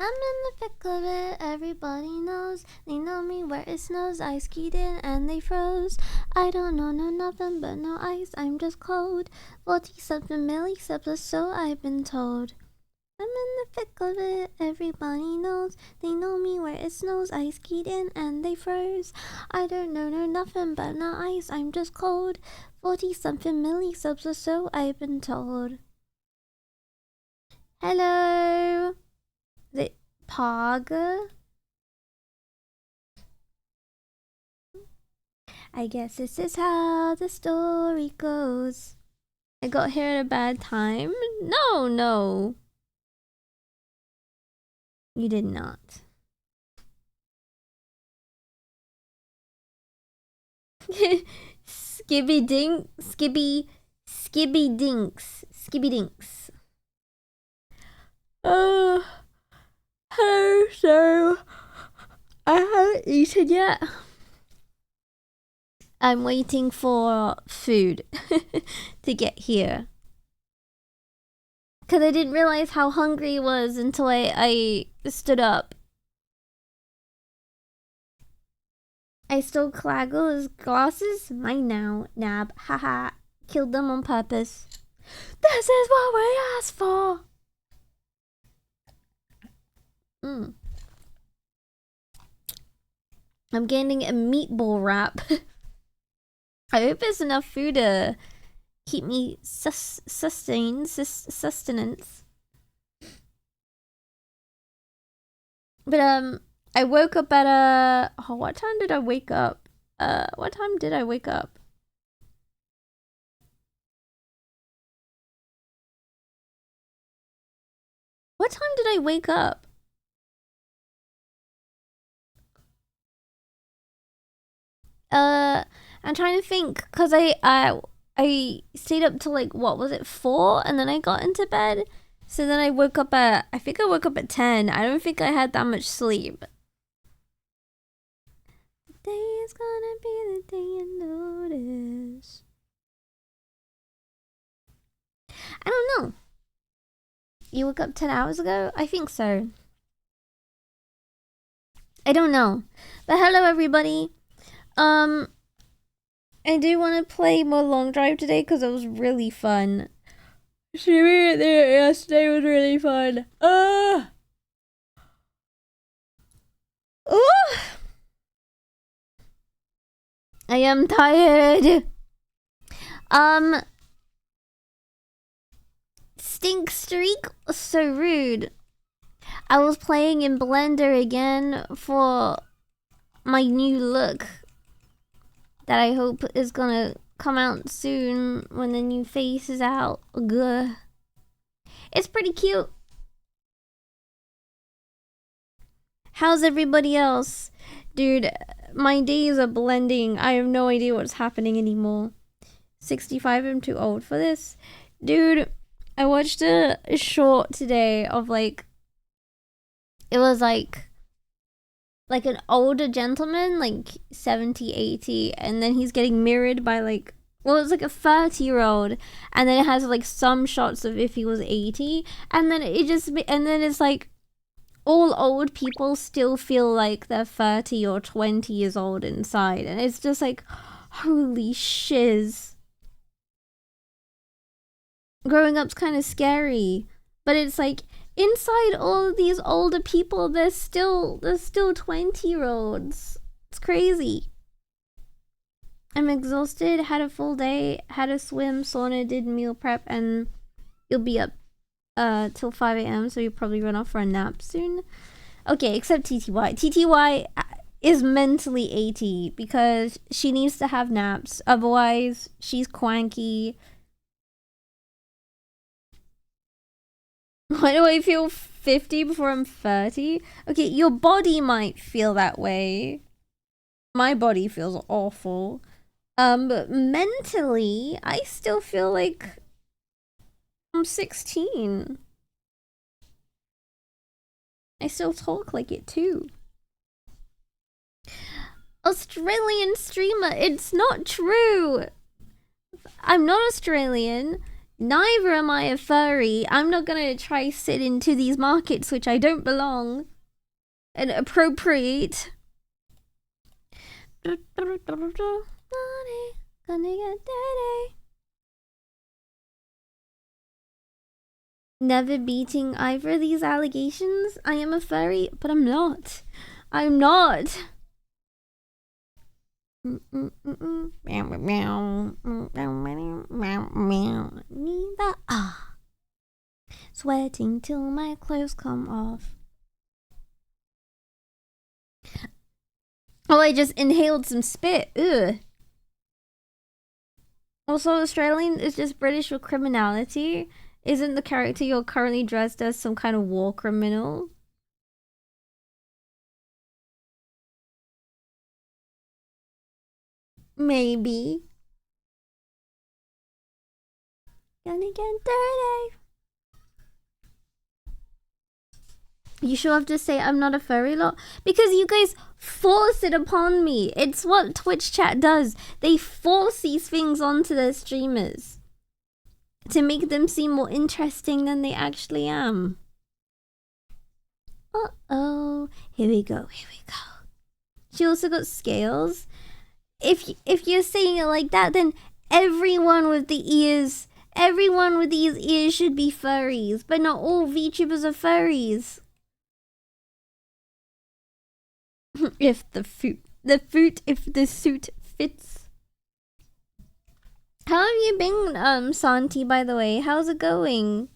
I'm in the thick of it, everybody knows. They know me where it snows. I skied in and they froze. I don't know nothing but no ice, I'm just cold. 40-something milliseconds or so I've been told. I'm in the thick of it, everybody knows. They know me where it snows. I skied in and they froze. I don't know nothing but no ice, I'm just cold. 40-something milliseconds or so I've been told. Hello. Is it Pog? I guess this is how the story goes. I got here at a bad time? No. You did not. Skibby dinks. Hello, so I haven't eaten yet. I'm waiting for food to get here. Because I didn't realize how hungry I was until I stood up. I stole Claggle's glasses. Mine now. Nab. Haha. Killed them on purpose. This is what we asked for. I'm getting a meatball wrap. I hope there's enough food to keep me sustenance. But I woke up at what time did I wake up? What time did I wake up? What time did I wake up? I'm trying to think, cause I stayed up till like, what was it, 4, and then I got into bed. So then I woke up at, I think I woke up at 10. I don't think I had that much sleep. Today is gonna be the day you notice. I don't know. You woke up 10 hours ago? I think so. I don't know. But hello everybody. I do want to play more Long Drive today because it was really fun. Streaming it there yesterday was really fun. I am tired. Stink Streak was so rude. I was playing in Blender again for my new look that I hope is gonna come out soon when the new face is out. Ugh. It's pretty cute. How's everybody else? Dude, my days are blending. I have no idea what's happening anymore. 65, I'm too old for this. Dude, I watched a short today of like, it was like an older gentleman, like 70, 80, and then he's getting mirrored by like, well, it's like a 30-year-old, and then it has like some shots of if he was 80, and then it's like all old people still feel like they're 30 or 20 years old inside, and it's just like, holy shiz. Growing up's kind of scary, but it's like, inside all of these older people, there's still 20-year-olds. It's crazy. I'm exhausted, had a full day, had a swim, sauna, did meal prep, and you'll be up till 5 a.m, so you'll probably run off for a nap soon. Okay, except TTY. TTY is mentally 80 because she needs to have naps, otherwise she's cranky. Why do I feel 50 before I'm 30? Okay, your body might feel that way. My body feels awful. But mentally, I still feel like I'm 16. I still talk like it too. Australian streamer, it's not true. I'm not Australian. Neither am I a furry. I'm not gonna try sit into these markets which I don't belong and appropriate. Gonna get dirty. Never beating either of these allegations. I am a furry, but I'm not. I'm not. Neither ah. Sweating till my clothes come off. Oh, I just inhaled some spit. Ugh. Also, Australian is just British for criminality. Isn't the character you're currently dressed as some kind of war criminal? Maybe. Gonna get dirty. You sure have to say I'm not a furry lot? Because you guys force it upon me. It's what Twitch chat does. They force these things onto their streamers to make them seem more interesting than they actually am. Uh-oh. Here we go. Here we go. She also got scales. If you're saying it like that, then everyone with the ears, everyone with these ears should be furries. But not all VTubers are furries. If the suit fits. How have you been, Santi, by the way? How's it going?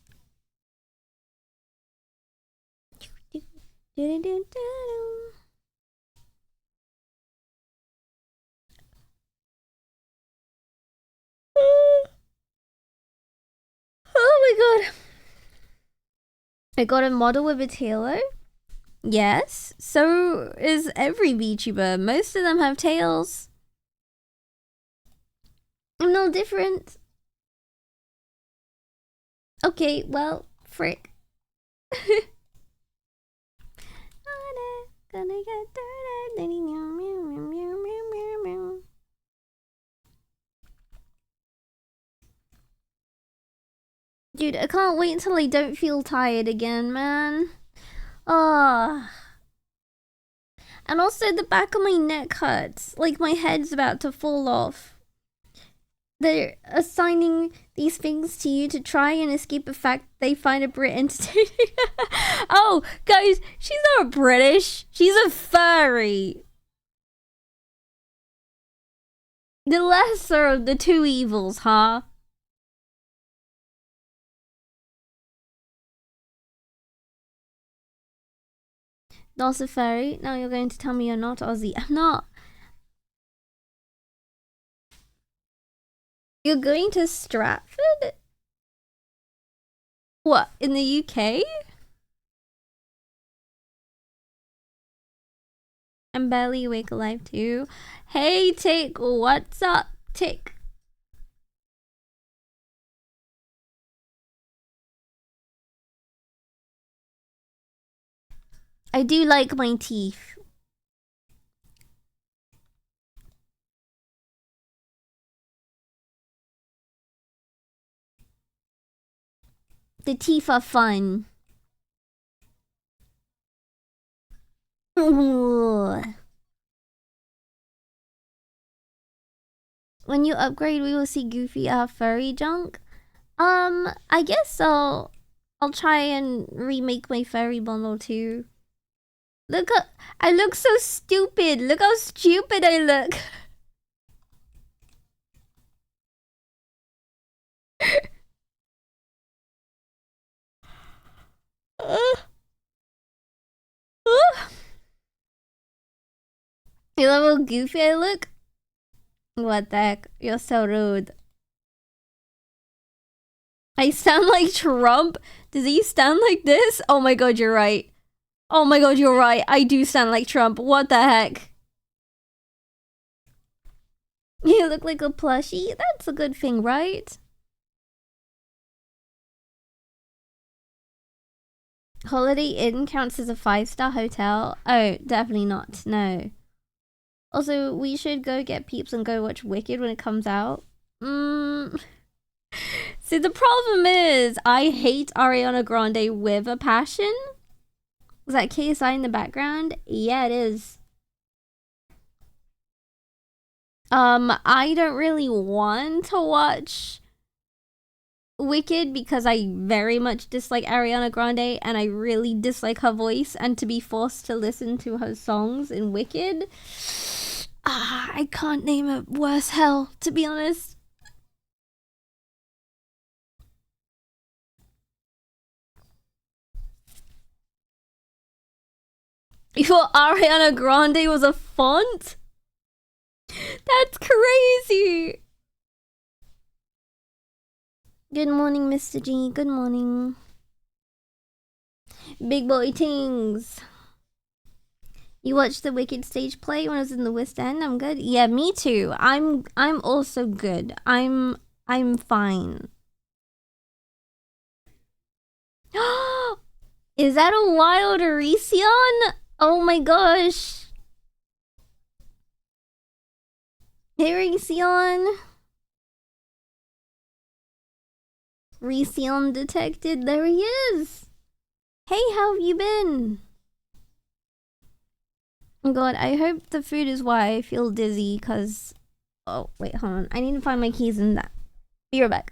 Oh my god. I got a model with a tailor. Yes, so is every VTuber. Most of them have tails. I'm no different. Okay, well, frick. Gonna get dirty. Dude, I can't wait until I don't feel tired again, man. Ah. And also the back of my neck hurts. Like my head's about to fall off. They're assigning these things to you to try and escape the fact they find a Brit entertaining. Oh, guys, she's not British. She's a furry. The lesser of the two evils, huh? Not a furry. Now you're going to tell me you're not Aussie. I'm not. You're going to Stratford? What, in the UK? I'm barely awake alive too. Hey, Tick, what's up, Tick? I do like my teeth. The teeth are fun. Ooh. When you upgrade, we will see Goofy furry junk. I guess I'll try and remake my furry bundle too. Look, I look so stupid. Look how stupid I look. You love how goofy I look? What the heck? You're so rude. I sound like Trump? Does he sound like this? Oh my god, you're right. Oh my god, you're right. I do sound like Trump. What the heck? You look like a plushie? That's a good thing, right? Holiday Inn counts as a 5-star hotel? Oh, definitely not. No. Also, we should go get Peeps and go watch Wicked when it comes out. See, the problem is I hate Ariana Grande with a passion. Is that KSI in the background? Yeah, it is. I don't really want to watch Wicked because I very much dislike Ariana Grande and I really dislike her voice, and to be forced to listen to her songs in Wicked, I can't name a worse hell, to be honest. You thought Ariana Grande was a font? That's crazy. Good morning, Mr. G. Good morning. Big boy tings. You watched the Wicked stage play when I was in the West End? I'm good. Yeah, me too. I'm also good. I'm fine. Is that a wild Arecion? Oh my gosh. Hey, Arecion. Arecion detected. There he is. Hey, how have you been? Oh god, I hope the food is why I feel dizzy, because... Oh, wait, hold on. I need to find my keys in that. Be right back.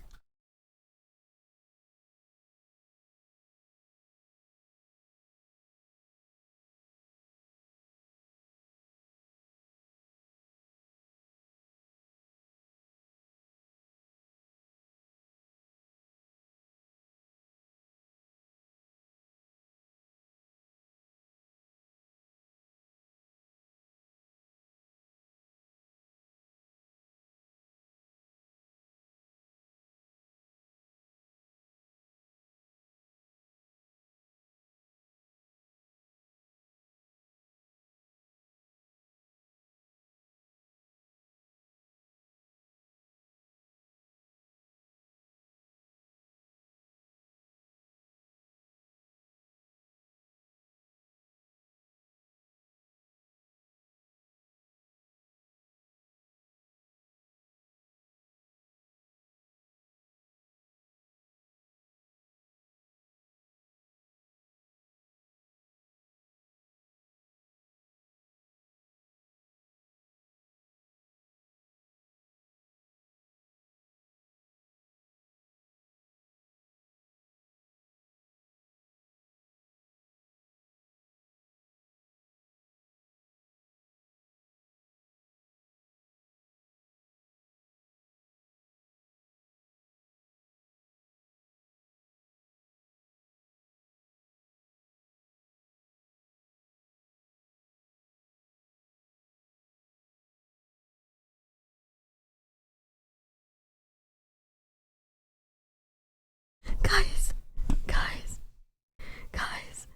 Guys.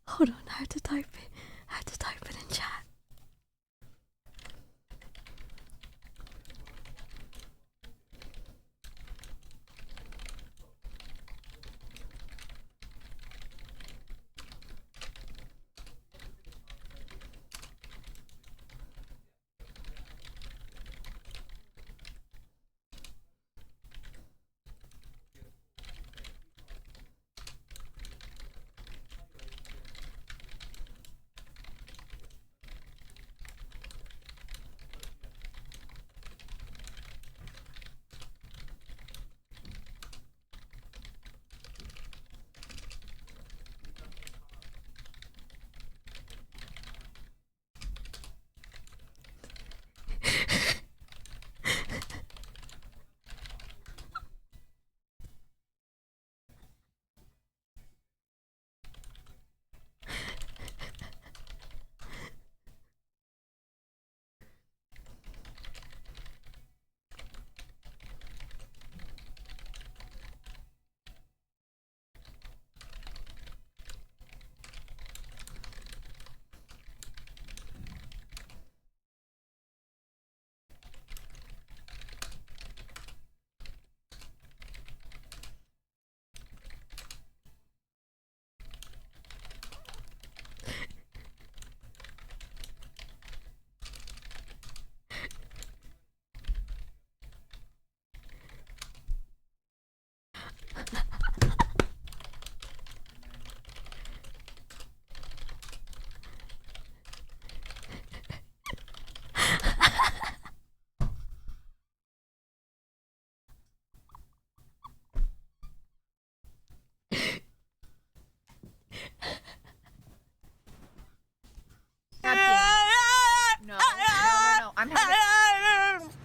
Hold on, I have to type it in chat.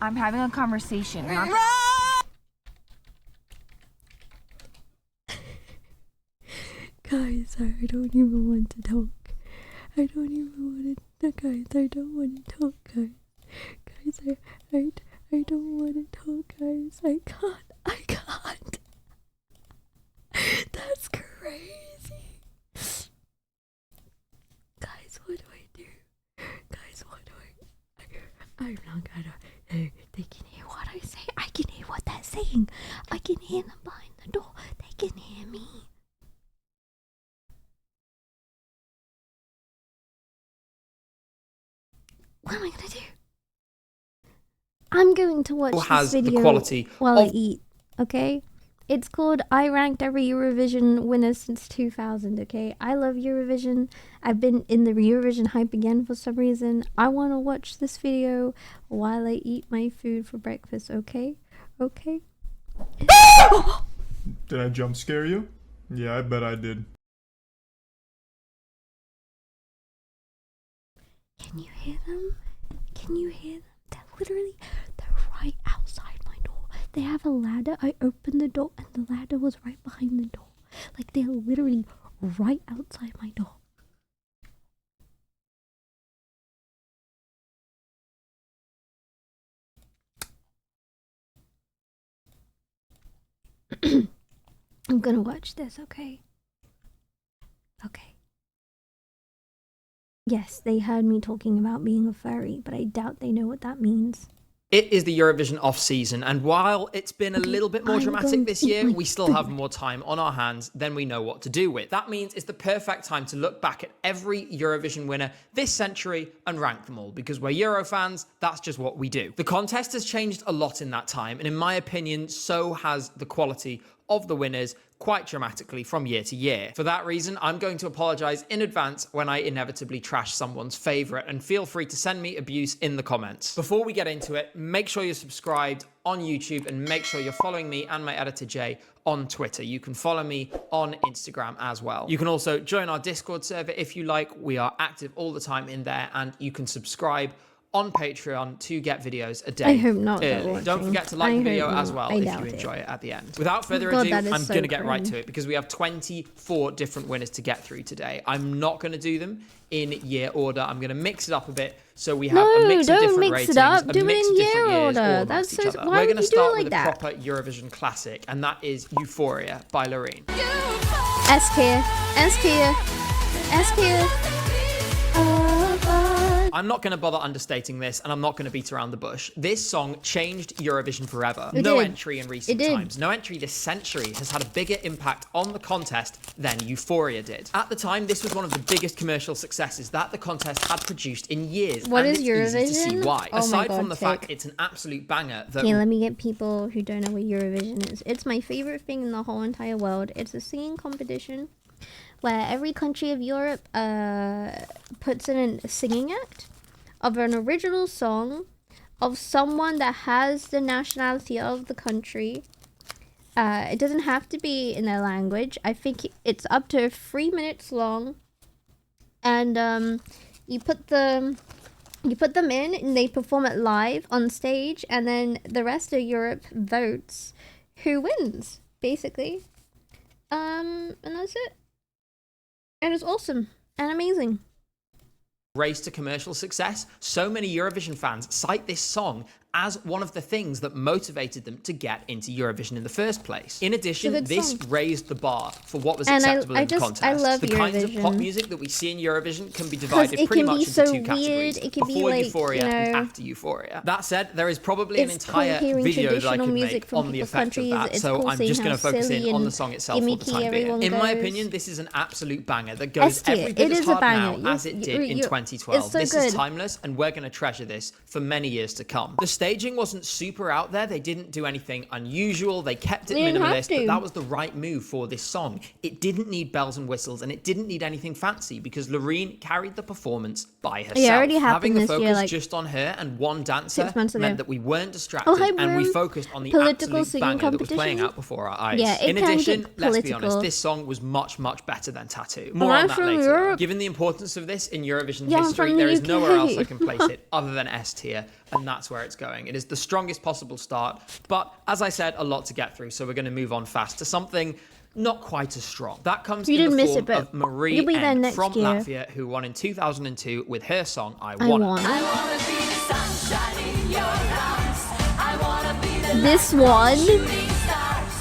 I'm having a conversation. Not... Guys, I don't even want to talk. I don't even want to. Guys, I don't want to talk, guys. Guys, I don't want to talk, guys. I can't. That's crazy. Guys, what do I do? Guys, what do I'm not gonna. They can hear what I say. I can hear what they're saying. I can hear them behind the door. They can hear me. What am I gonna do? I'm going to watch this video while I eat, okay? It's called I Ranked Every Eurovision Winner Since 2000, okay? I love Eurovision. I've been in the Eurovision hype again for some reason. I want to watch this video while I eat my food for breakfast, okay? Okay? Did I jump scare you? Yeah, I bet I did. Can you hear them? Can you hear them? They're right outside my door. They have a ladder. I opened the door and the ladder was right behind the door. Like, they're literally right outside my door. I'm gonna watch this, okay? Okay. Yes, they heard me talking about being a furry, but I doubt they know what that means. It is the Eurovision off-season, and while it's been a little bit more dramatic this year, we still have more time on our hands than we know what to do with. That means it's the perfect time to look back at every Eurovision winner this century and rank them all, because we're Euro fans, that's just what we do. The contest has changed a lot in that time, and in my opinion, so has the quality of the winners quite dramatically from year to year. For that reason, I'm going to apologize in advance when I inevitably trash someone's favorite, and feel free to send me abuse in the comments. Before we get into it, make sure you're subscribed on YouTube and make sure you're following me and my editor Jay on Twitter. You can follow me on Instagram as well. You can also join our Discord server if you like. We are active all the time in there, and you can subscribe on Patreon to get videos a day. I hope not. Early. Don't forget to like the video as well if you enjoy it at the end. Without further ado, I'm going to get right to it, because we have 24 different winners to get through today. I'm not going to do them in year order. I'm going to mix it up a bit so we have a mix of different ratings. Do it in year order. That's so. Why would you do it like that? We're going to start with a proper Eurovision classic, and that is Euphoria by Loreen. S tier, S tier, S tier. I'm not going to bother understating this, and I'm not going to beat around the bush. This song changed Eurovision forever. No entry in recent times. No entry this century has had a bigger impact on the contest than Euphoria did. At the time, this was one of the biggest commercial successes that the contest had produced in years. What is Eurovision? Easy to see why. Oh Aside from the fact it's an absolute banger. Okay, let me get people who don't know what Eurovision is. It's my favorite thing in the whole entire world. It's a singing competition where every country of Europe puts in a singing act of an original song of someone that has the nationality of the country. It doesn't have to be in their language. I think it's up to 3 minutes long, and you put them in and they perform it live on stage, and then the rest of Europe votes who wins, basically. And that's it. And it's awesome and amazing. Race to commercial success, so many Eurovision fans cite this song as one of the things that motivated them to get into Eurovision in the first place. In addition, this raised the bar for what was acceptable in the contest. I love the Eurovision. Kinds of pop music that we see in Eurovision can be divided pretty much into two categories. It can before be like, Euphoria and after Euphoria. That said, there is probably an entire video that I could make on the effect of that, so I'm just going to focus in on the song itself for the time being. In my opinion, this is an absolute banger that goes every bit as hard now as it did in 2012. This is timeless, and we're going to treasure this for many years to come. The staging wasn't super out there. They didn't do anything unusual. They kept it minimalist, but that was the right move for this song. It didn't need bells and whistles, and it didn't need anything fancy, because Loreen carried the performance by herself. Yeah, already Having the this focus year, like, just on her and one dancer meant that we weren't distracted, and we focused on the political absolute banger that was playing out before our eyes. Yeah, in addition, let's be honest, this song was much, much better than Tattoo. More on that later. Europe. Given the importance of this in Eurovision history, there is nowhere else I can place it other than S tier, and that's where it's going. going. It is the strongest possible start, but as I said, a lot to get through, so we're going to move on fast to something not quite as strong. That comes in the form of Marie N from Latvia, who won in 2002 with her song I Wanna. I wanna be the sunshine in your eyes. I wanna be the this one.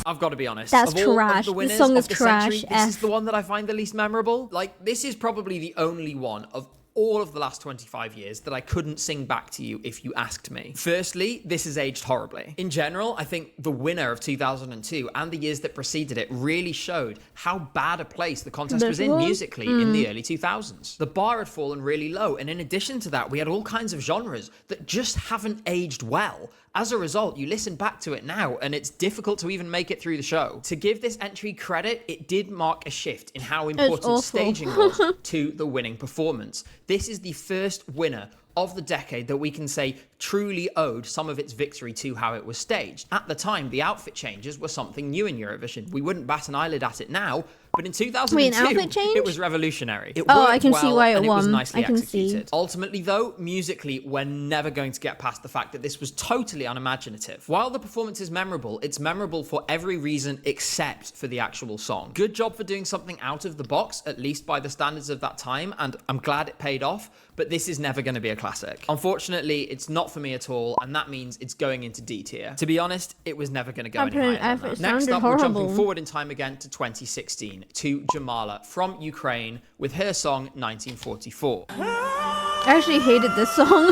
I've got to be honest. That's trash. This song is trash. This is the one that I find the least memorable. Like, this is probably the only one of all of the last 25 years that I couldn't sing back to you if you asked me. Firstly, this has aged horribly. In general, I think the winner of 2002 and the years that preceded it really showed how bad a place the contest was in musically in the early 2000s. The bar had fallen really low, and in addition to that, we had all kinds of genres that just haven't aged well. As a result, you listen back to it now, and it's difficult to even make it through the show. To give this entry credit, it did mark a shift in how important staging was to the winning performance. This is the first winner of the decade that we can say truly owed some of its victory to how it was staged. At the time, the outfit changes were something new in Eurovision. We wouldn't bat an eyelid at it now, but in 2002, it was revolutionary. It worked I can see why it won. Was nicely I can executed. see. Ultimately, though, musically, we're never going to get past the fact that this was totally unimaginative. While the performance is memorable, it's memorable for every reason except for the actual song. Good job for doing something out of the box, at least by the standards of that time, and I'm glad it paid off, but this is never going to be a classic. Unfortunately, it's not for me at all, and that means it's going into D tier. To be honest, it was never going to go any higher than that. Next up, we're jumping forward in time again to 2016, to Jamala from Ukraine with her song 1944. I actually hated this song.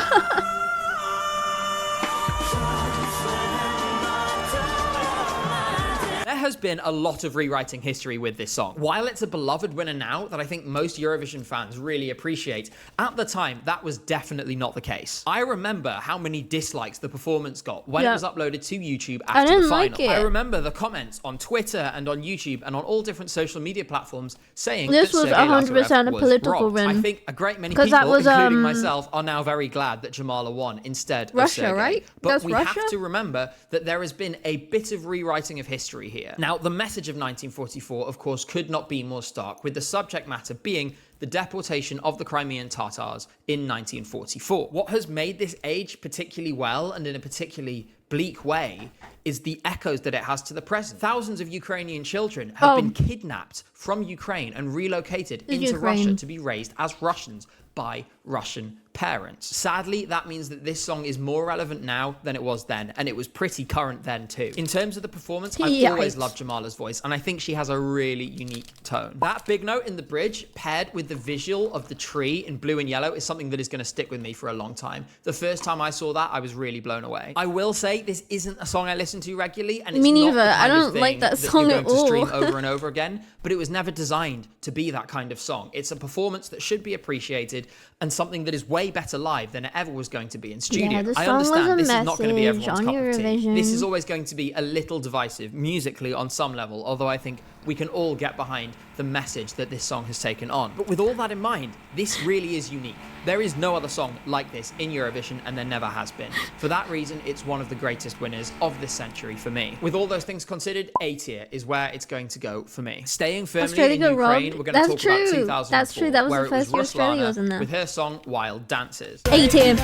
There has been a lot of rewriting history with this song. While it's a beloved winner now that I think most Eurovision fans really appreciate, at the time, that was definitely not the case. I remember how many dislikes the performance got when it was uploaded to YouTube after the final. I remember the comments on Twitter and on YouTube and on all different social media platforms saying this was 100% a political win. I think a great many people, including myself, are now very glad that Jamala won instead of Sergei. Russia, right? But we have to remember that there has been a bit of rewriting of history here. Now, the message of 1944, of course, could not be more stark, with the subject matter being the deportation of the Crimean Tatars in 1944. What has made this age particularly well and in a particularly bleak way is the echoes that it has to the present. Thousands of Ukrainian children have been kidnapped from Ukraine and relocated into Russia to be raised as Russians by Russian parents. Sadly, that means that this song is more relevant now than it was then, and it was pretty current then too. In terms of the performance, I've always loved Jamala's voice, and I think she has a really unique tone. That big note in the bridge, paired with the visual of the tree in blue and yellow, is something that is going to stick with me for a long time. The first time I saw that, I was really blown away. I will say, this isn't a song I listen to regularly, and it's me neither. not the kind I don't of thing like that song you're at going to all. stream over and over again, but it was never designed to be that kind of song. It's a performance that should be appreciated and something that is way better live than it ever was going to be in studio. Yeah, the I song understand was this a is not going to be everyone's message cup on of tea. Eurovision. This is always going to be a little divisive musically on some level, although I think we can all get behind the message that this song has taken on. But with all that in mind, this really is unique. There is no other song like this in Eurovision, and there never has been. For that reason, it's one of the greatest winners of this century for me. With all those things considered, A tier is where it's going to go for me. Staying firmly in Ukraine, we're going to talk about 2004. That's true. That was where the first year Australia was in there. with her song Wild Dances. A tier.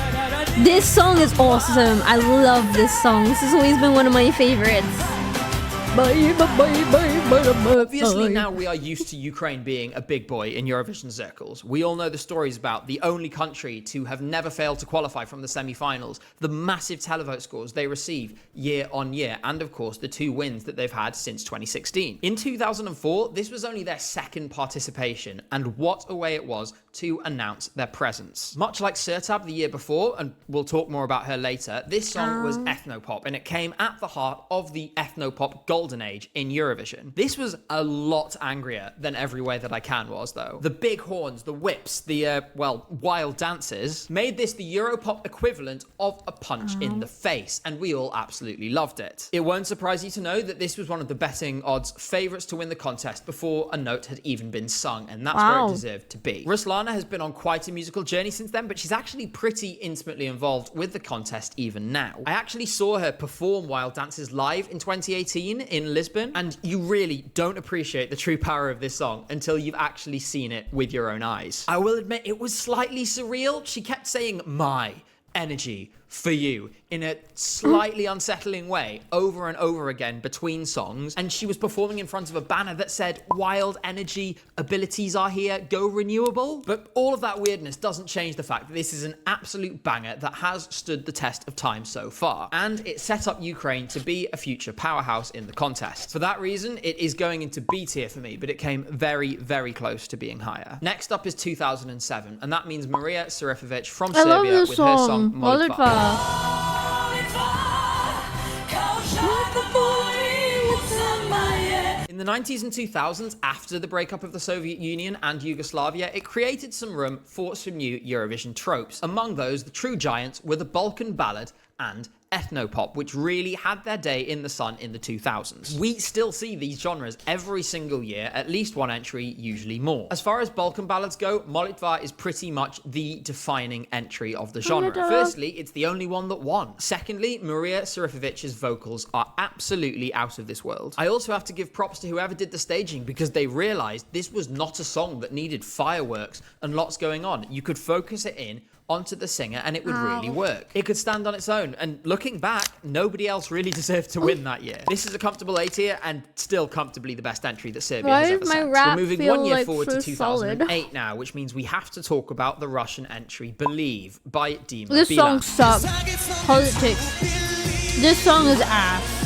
This song is awesome. I love this song. This has always been one of my favorites. Obviously, now we are used to Ukraine being a big boy in Eurovision circles. We all know the stories about the only country to have never failed to qualify from the semi-finals, the massive televote scores they receive year on year, and of course the 2 wins that they've had since 2016. In 2004, this was only their second participation, and what a way it was to announce their presence. Much like Sertab the year before, and we'll talk more about her later, this song was ethnopop, and it came at the heart of the ethnopop golden age in Eurovision. This was a lot angrier than Every Way That I Can was, though. The big horns, the whips, the, wild dances made this the Europop equivalent of a punch in the face, and we all absolutely loved it. It won't surprise you to know that this was one of the betting odds favourites to win the contest before a note had even been sung, and that's where it deserved to be. Ruslan has been on quite a musical journey since then, but she's actually pretty intimately involved with the contest even now. I actually saw her perform Wild Dances live in 2018 in Lisbon, and you really don't appreciate the true power of this song until you've actually seen it with your own eyes. I will admit it was slightly surreal. She kept saying my energy, for you in a slightly unsettling way over and over again between songs. And she was performing in front of a banner that said, "Wild energy, abilities are here, go renewable." But all of that weirdness doesn't change the fact that this is an absolute banger that has stood the test of time so far. And it set up Ukraine to be a future powerhouse in the contest. For that reason, it is going into B tier for me, but it came very, very close to being higher. Next up is 2007, and that means Maria Sarifovic from I love Serbia this with her song song, Molitva. Molitva. In the 90s and 2000s, after the breakup of the Soviet Union and Yugoslavia, it created some room for some new Eurovision tropes. Among those, the true giants were the Balkan ballad and ethnopop, which really had their day in the sun in the 2000s. We still see these genres every single year, at least one entry, usually more. As far as Balkan ballads go, Molitva is pretty much the defining entry of the genre. Firstly, it's the only one that won. Secondly, Maria Sarifovic's vocals are absolutely out of this world. I also have to give props to whoever did the staging, because they realized this was not a song that needed fireworks and lots going on. You could focus it in onto the singer and it would really work. It could stand on its own, and looking back, nobody else really deserved to win that year. This is a comfortable A tier and still comfortably the best entry that Serbia has ever sent. We're moving one year forward to 2008 now, which means we have to talk about the Russian entry Believe by Dima This Bilan. song sucks. Politics. This song is ass.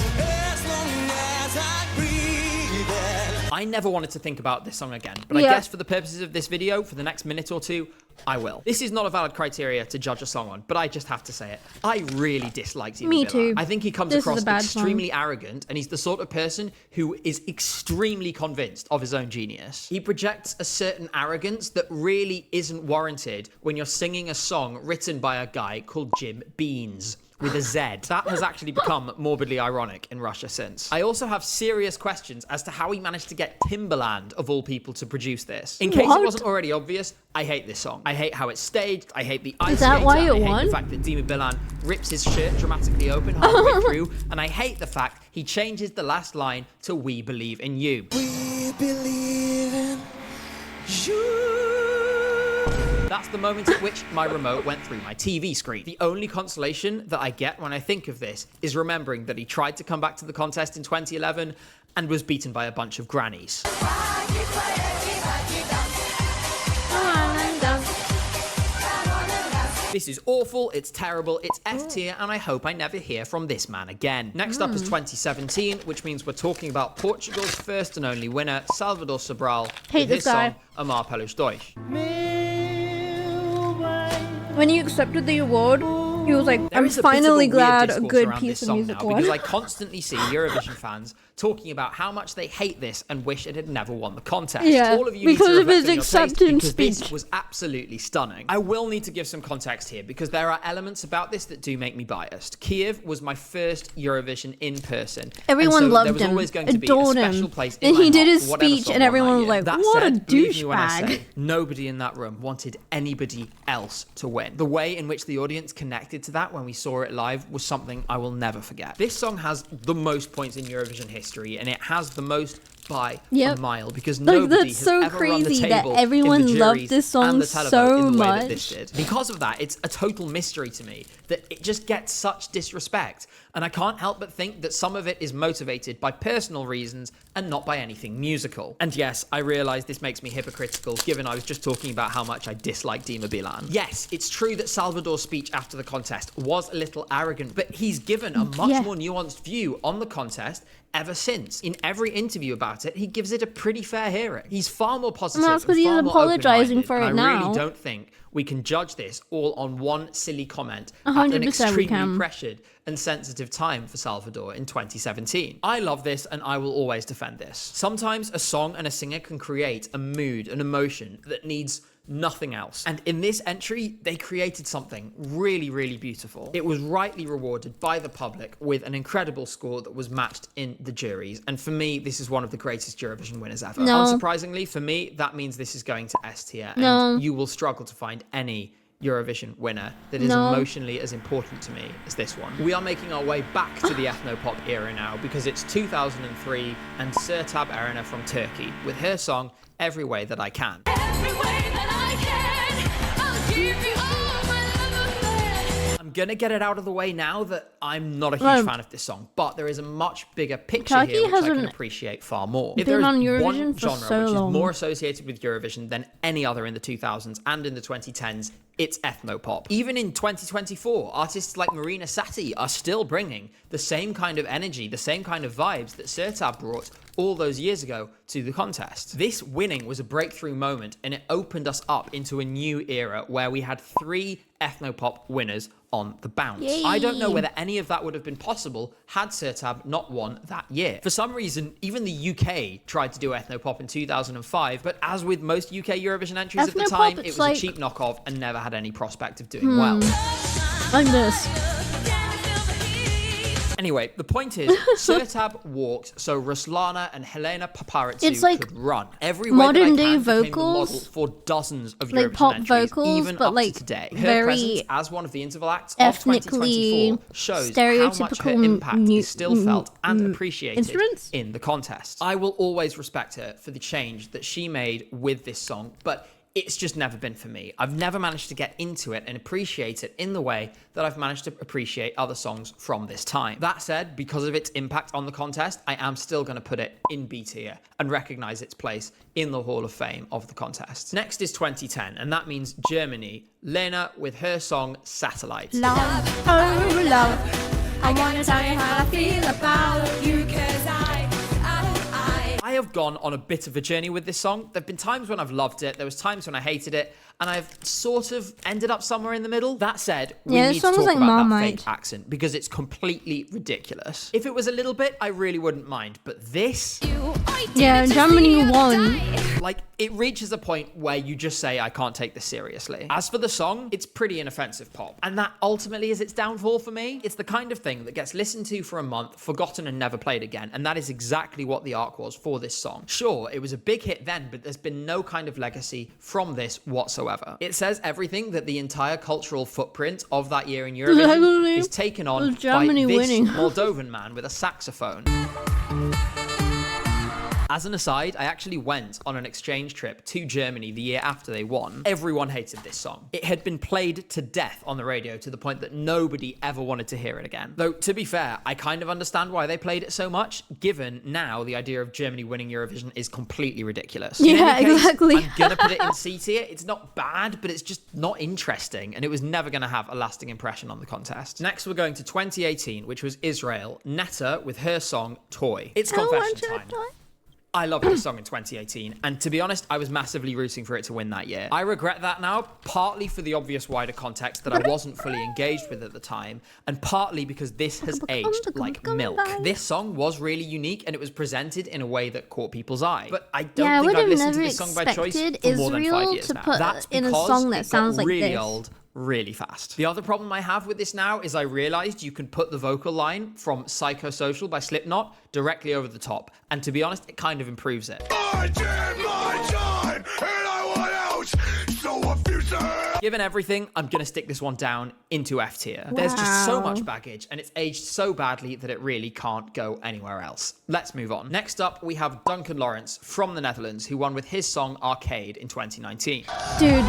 I never wanted to think about this song again, but I guess for the purposes of this video, for the next minute or two, I will. This is not a valid criteria to judge a song on, but I just have to say it. I really dislike Dima Bilan. too. I think he comes This is across a bad extremely arrogant, and he's the sort of person who is extremely convinced of his own genius. He projects a certain arrogance that really isn't warranted when you're singing a song written by a guy called Jim Beans, with a Z. That has actually become morbidly ironic in Russia since. I also have serious questions as to how he managed to get Timbaland, of all people, to produce this. In case it wasn't already obvious, I hate this song. I hate how it's staged, I hate the ice that skater, why it I hate won? the fact that Dima Bilan rips his shirt dramatically open halfway through, and I hate the fact he changes the last line to "We believe in you." We believe in you. That's the moment at which my remote went through my TV screen. The only consolation that I get when I think of this is remembering that he tried to come back to the contest in 2011 and was beaten by a bunch of grannies. This is awful, it's terrible, it's S tier, and I hope I never hear from this man again. Next up is 2017, which means we're talking about Portugal's first and only winner, Salvador Sobral, with his song Amar pelos dois. When he accepted the award, he was like, I'm finally glad a good piece of music won. Because I constantly see Eurovision fans talking about how much they hate this and wish it had never won the contest. Yeah, All of you because need to of his reflect on your taste, acceptance because speech. this was absolutely stunning. I will need to give some context here because there are elements about this that do make me biased. Kiev was my first Eurovision in person. Everyone loved there was him, always going to be a adored special him. place in And my he did heart his for whatever speech song and won everyone that was year. like, That what a said, believe me when I douchebag. say, nobody in that room wanted anybody else to win. The way in which the audience connected to that when we saw it live was something I will never forget. This song has the most points in Eurovision history, and it has the most by a mile, because nobody that's has so ever run the crazy that table everyone in the loved juries this song and the televote so in the way that much. this did. Because of that, it's a total mystery to me that it just gets such disrespect, and I can't help but think that some of it is motivated by personal reasons and not by anything musical. And yes, I realise this makes me hypocritical, given I was just talking about how much I dislike Dima Bilan. Yes, it's true that Salvador's speech after the contest was a little arrogant, but he's given a much more nuanced view on the contest ever since. In every interview about it, he gives it a pretty fair hearing. He's far more positive. That's because he's apologizing for it I now. really don't think we can judge this all on one silly comment at 100% an we extremely can. pressured and sensitive time for Salvador in 2017. I love this and I will always defend this. Sometimes a song and a singer can create a mood, an emotion that needs nothing else. And in this entry, they created something really, really beautiful. It was rightly rewarded by the public with an incredible score that was matched in the juries. And for me, this is one of the greatest Eurovision winners ever. No. Unsurprisingly, for me, that means this is going to S tier. No. And you will struggle to find any Eurovision winner that is emotionally as important to me as this one. We are making our way back to the ethnopop era now because it's 2003 and Sertab Erener from Turkey with her song Every Way That I Can. gonna get it out of the way now that I'm not a huge fan of this song, but there is a much bigger picture Turkey here which I can hasn't appreciate far more. If been there is on Eurovision one for genre so which long. is more associated with Eurovision than any other in the 2000s and in the 2010s, it's ethnopop. Even in 2024, artists like Marina Sati are still bringing the same kind of energy, the same kind of vibes that Sertab brought all those years ago to the contest. This winning was a breakthrough moment, and it opened us up into a new era where we had 3 ethnopop winners on the bounce. Yay. I don't know whether any of that would have been possible had Sertab not won that year. For some reason, even the UK tried to do ethnopop in 2005, but as with most UK Eurovision entries at the Ethnopop, time, it it's was like- a cheap knockoff and never had any prospect of doing well. Like this. Anyway, the point is, Sertab walked so Ruslana and Helena Paparizou It's like could run. Every way that I modern day can became the vocals, model for dozens of like Eurovision pop entries, vocals, even but up like to today. Her very presence as one of the interval acts of ethnically 2024 shows how much her stereotypical impact is still felt and appreciated instruments? in the contest. I will always respect her for the change that she made with this song, but it's just never been for me. I've never managed to get into it and appreciate it in the way that I've managed to appreciate other songs from this time. That said, because of its impact on the contest, I am still going to put it in B tier and recognize its place in the Hall of Fame of the contest. Next is 2010, and that means Germany. Lena with her song Satellite. Love, oh love, I wanna tell you how I feel about you, cause I have gone on a bit of a journey with this song. There have been times when I've loved it, there was times when I hated it, and I've sort of ended up somewhere in the middle. That said, we Yeah, need this to song talk was like about that Marmite. fake accent because it's completely ridiculous. If it was a little bit, I really wouldn't mind, but this, Yeah, Germany won. like, it reaches a point where you just say, I can't take this seriously. As for the song, it's pretty inoffensive pop, and that ultimately is its downfall for me. It's the kind of thing that gets listened to for a month, forgotten and never played again, and that is exactly what the arc was for this song. Sure, it was a big hit then, but there's been no kind of legacy from this whatsoever. It says everything that the entire cultural footprint of that year in Eurovision is taken on by Germany this winning. Moldovan man with a saxophone. As an aside, I actually went on an exchange trip to Germany the year after they won. Everyone hated this song. It had been played to death on the radio to the point that nobody ever wanted to hear it again. Though, to be fair, I kind of understand why they played it so much, given now the idea of Germany winning Eurovision is completely ridiculous. In Yeah, any case, exactly. I'm gonna put it in C tier. It's not bad, but it's just not interesting, and it was never gonna have a lasting impression on the contest. Next, we're going to 2018, which was Israel. Netta with her song Toy. It's confession time. I loved this song in 2018, and to be honest, I was massively rooting for it to win that year. I regret that now, partly for the obvious wider context that I wasn't fully engaged with at the time, and partly because this has aged like milk. This song was really unique, and it was presented in a way that caught people's eye. But I don't Yeah, I think would I've have listened to never this song by choice expected for more than 5 Israel years to now. put That's in a because song that it sounds got like really this. old really fast. The other problem I have with this now is I realized you can put the vocal line from Psychosocial by Slipknot directly over the top, and to be honest, it kind of improves it. I did my time, and I want out, so a future. Given everything, I'm gonna stick this one down into F tier. There's just so much baggage, and it's aged so badly that it really can't go anywhere else. Let's move on. Next up, we have Duncan Lawrence from the Netherlands, who won with his song Arcade in 2019. Dude,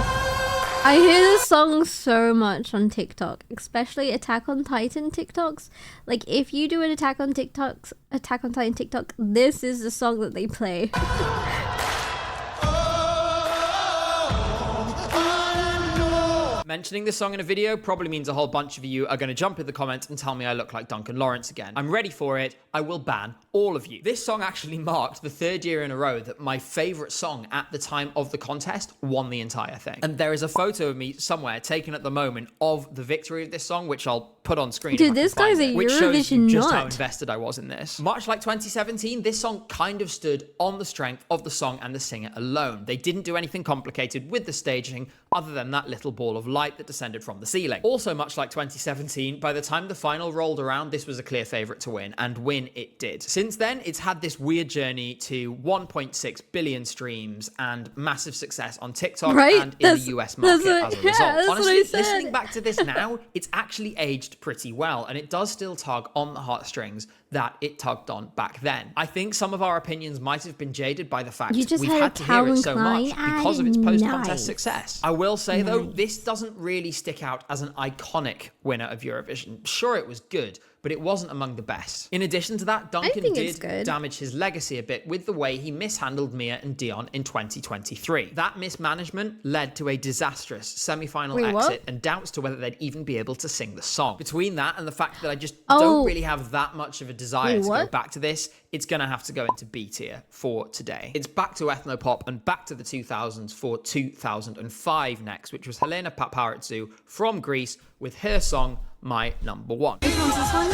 I hear this song so much on TikTok, especially Attack on Titan TikToks. Like, if you do an Attack on Titan TikTok, this is the song that they play. Mentioning this song in a video probably means a whole bunch of you are going to jump in the comments and tell me I look like Duncan Lawrence again. I'm ready for it. I will ban all of you. This song actually marked the 3rd year in a row that my favorite song at the time of the contest won the entire thing. And there is a photo of me somewhere taken at the moment of the victory of this song, which I'll put on screen. Dude, this guy's a which shows you Eurovision just how nut. invested I was in this. Much like 2017, this song kind of stood on the strength of the song and the singer alone. They didn't do anything complicated with the staging other than that little ball of light that descended from the ceiling. Also, much like 2017, by the time the final rolled around, this was a clear favourite to win, and win it did. Since then, it's had this weird journey to 1.6 billion streams and massive success on TikTok Right? and in the US market as a result. that's what Honestly, I said. listening back to this now, it's actually aged pretty well, and it does still tug on the heartstrings that it tugged on back then. I think some of our opinions might have been jaded by the fact You just we've had a had to hear it Calvin so much Klein because of ad? its post-contest Nice. success. I will say though, Nice. this doesn't really stick out as an iconic winner of Eurovision. Sure, it was good, but it wasn't among the best. In addition to that, Duncan think it's did good. damage his legacy a bit with the way he mishandled Mia and Dion in 2023. That mismanagement led to a disastrous semi-final Wait, what? exit and doubts to whether they'd even be able to sing the song. Between that and the fact that I just Oh. don't really have that much of a desire Wait, to go what? back to this, it's gonna have to go into B tier for today. It's back to ethnopop and back to the 2000s for 2005 next, which was Helena Paparizou from Greece with her song My Number One. Which one's this one?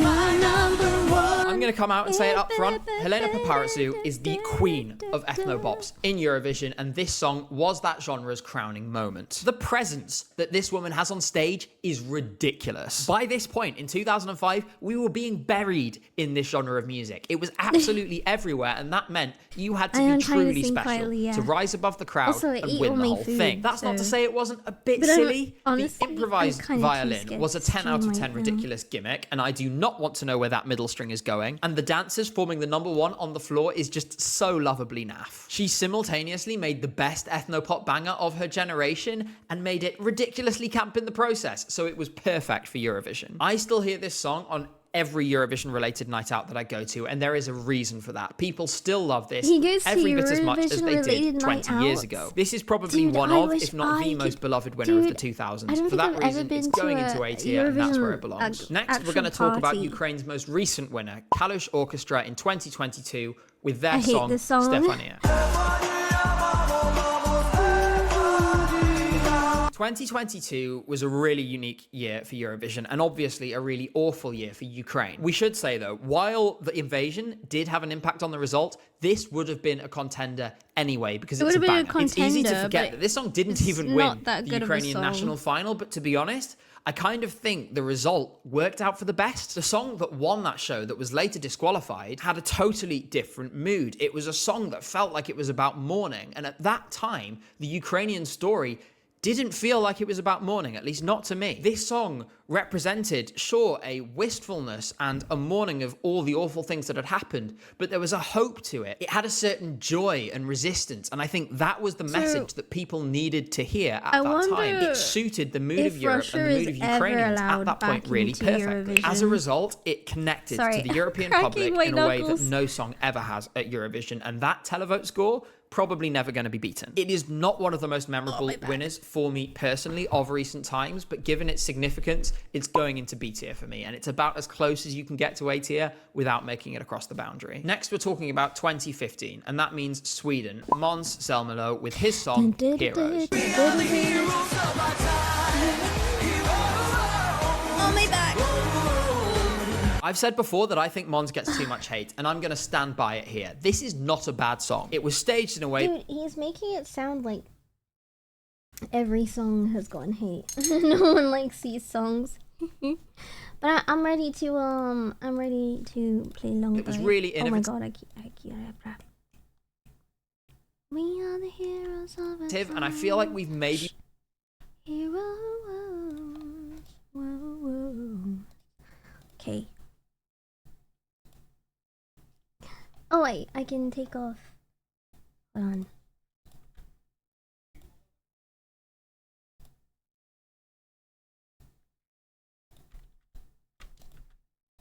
My number one. I'm going to come out and say it up front. Helena Paparizou is the queen of ethnobops in Eurovision, and this song was that genre's crowning moment. The presence that this woman has on stage is ridiculous. By this point, in 2005, we were being buried in this genre of music. It was absolutely everywhere, and that meant you had to I am be trying to truly sing special quietly, yeah. to rise above the crowd Also, I and eat win all the my whole food, thing. That's not to so- say it wasn't a bit But I'm- silly. honestly, The improvised I'm kinda too violin scared was a to 10 out of stream 10 right now. ridiculous gimmick, and I do not want to know where that middle string is going. And the dancers forming the number one on the floor is just so lovably naff. She simultaneously made the best ethnopop banger of her generation and made it ridiculously camp in the process, so it was perfect for Eurovision. I still hear this song on every Eurovision related night out that I go to, and there is a reason for that. People still love this He goes to every bit as much as they Eurovision-related did 20 night years outs? ago. This is probably Dude, one I of, wish if not the I most could- beloved winner of the Dude, 2000s. I don't For think that I've ever reason, it's been to going a into A tier, and that's where it Eurovision belongs. Next, we're actual going to talk about party. Ukraine's most recent winner, Kalush Orchestra in 2022, with their I hate song, this song. Stefania. 2022 was a really unique year for Eurovision, and obviously a really awful year for Ukraine. We should say though, while the invasion did have an impact on the result, this would have been a contender anyway because It it's a would have been a banger. It's easy to contender, forget but that this song didn't it's even not win that the good of a Ukrainian song. national final, but to be honest, I kind of think the result worked out for the best. The song that won that show, that was later disqualified, had a totally different mood. It was a song that felt like it was about mourning, and at that time, the Ukrainian story didn't feel like it was about mourning, at least not to me. This song represented, sure, a wistfulness and a mourning of all the awful things that had happened, but there was a hope to it. It had a certain joy and resistance, and I think that was the message that people needed to hear at that time. wonder It suited the mood if of Europe Russia and the mood is of ever Ukrainians at allowed that point back really into perfectly. Eurovision. As a result, it connected Sorry, to the European cracking public my in a way that knuckles. no song ever has at Eurovision, and that televote score probably never going to be beaten. It is not one of the most memorable winners for me personally of recent times, but given its significance, it's going into B tier for me, and it's about as close as you can get to A tier without making it across the boundary. Next, we're talking about 2015, and that means Sweden. Måns Zelmerlöw with his song Heroes. On my back. I've said before that I think Måns gets too much hate, and I'm going to stand by it here. This is not a bad song. It was staged in a way... Dude, he's making it sound like every song has gotten hate. No one likes these songs. But I'm ready to play along. It was with really Oh my innovative. god, I keep We are the heroes of our time. And I feel like we've maybe... Heroes. Whoa, whoa. Okay. Oh wait, I can take off. Hold on.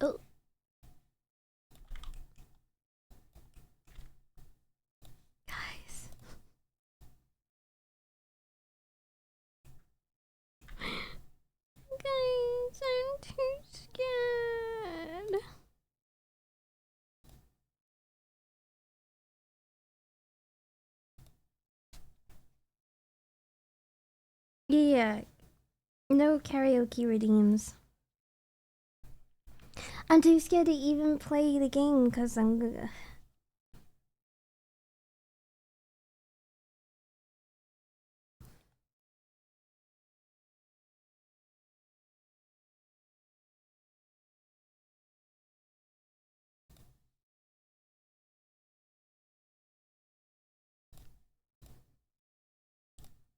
Oh. Guys. Guys, I'm too scared. Yeah, no karaoke redeems. I'm too scared to even play the game because I'm gonna.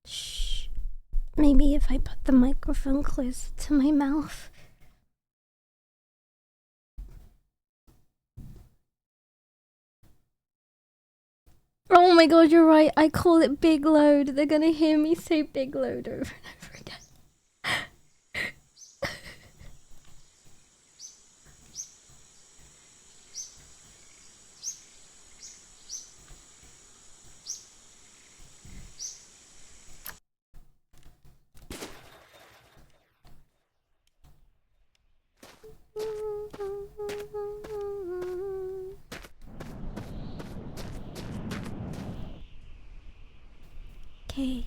Shh. Maybe if I put the microphone close to my mouth. Oh my god, you're right. I call it big load. They're gonna hear me say big load over and over again. Okay,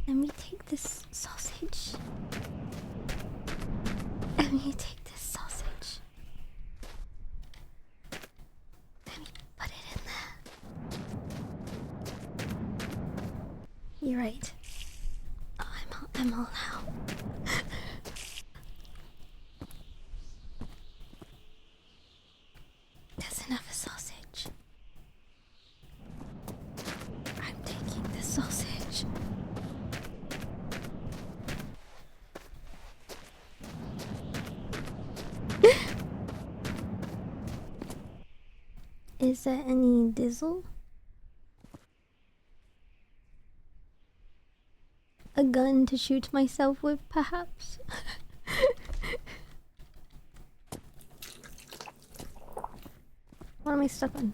let me take this sausage. Let me take this sausage. Let me put it in there. You're right. Oh, I'm all out. There's enough of sausage. I'm taking the sausage. Is there any diesel? A gun to shoot myself with, perhaps? What am I stuck on?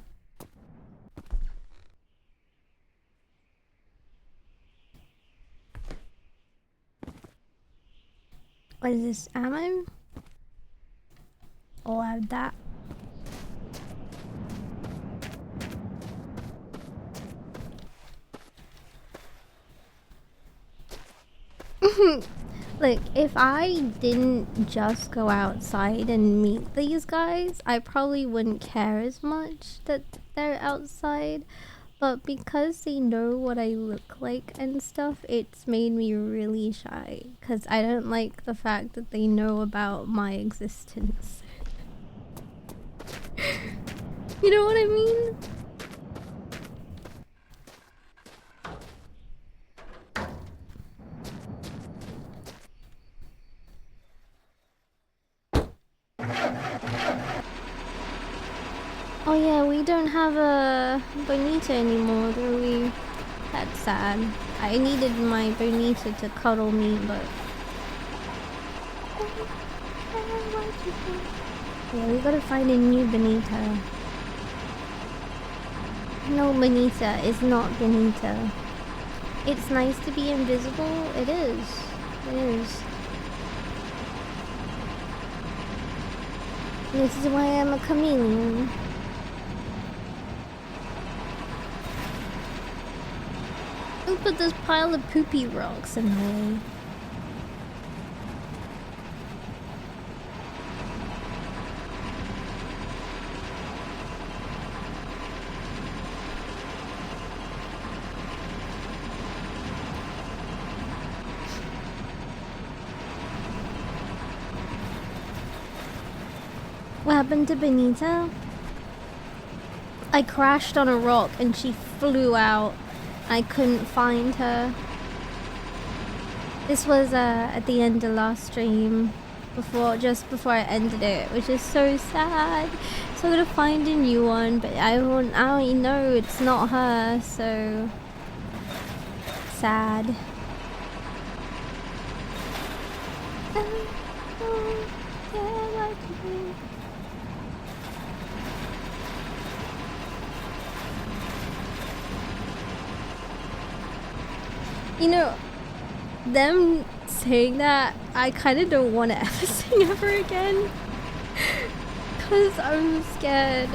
What is this? Ammo? Oh, I have that. Look, if I didn't just go outside and meet these guys, I probably wouldn't care as much that they're outside. But because they know what I look like and stuff, it's made me really shy. Because I don't like the fact that they know about my existence. You know what I mean? Oh yeah, we don't have a Bonita anymore, do we? That's sad. I needed my Bonita to cuddle me, but... Yeah, we gotta find a new Bonita. No, Bonita is not Bonita. It's nice to be invisible. It is. It is. This is why I'm a chameleon. Who put this pile of poopy rocks in the way? What happened to Benita? I crashed on a rock and she flew out. I couldn't find her. This was at the end of last stream, just before I ended it, which is so sad. So I'm gonna find a new one, but I already know it's not her, so sad. You know, them saying that, I kind of don't want to ever sing ever again. Because I'm scared.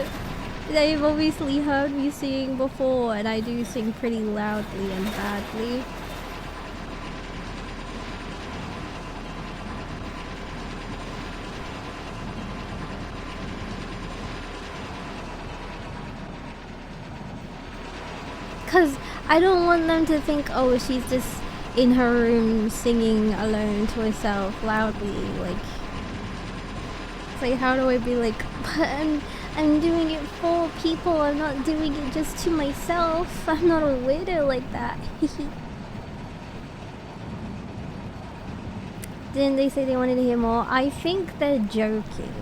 They've obviously heard me sing before, and I do sing pretty loudly and badly. Because I don't want them to think, oh, she's just in her room singing alone to herself loudly. Like, it's like, how do I be like, but I'm doing it for people, I'm not doing it just to myself. I'm not a weirdo like that. Didn't they say they wanted to hear more? I think they're joking.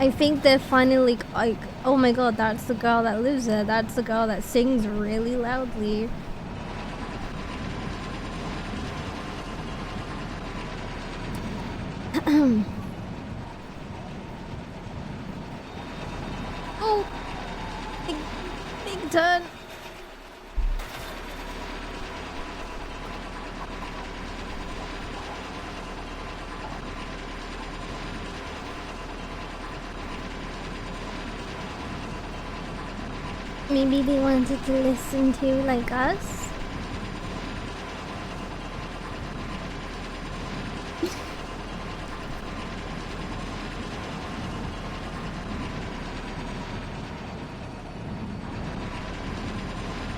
I think they're finally like, oh my god, that's the girl that lives there. That's the girl that sings really loudly. Oh, big turn. Maybe they wanted to listen to like us.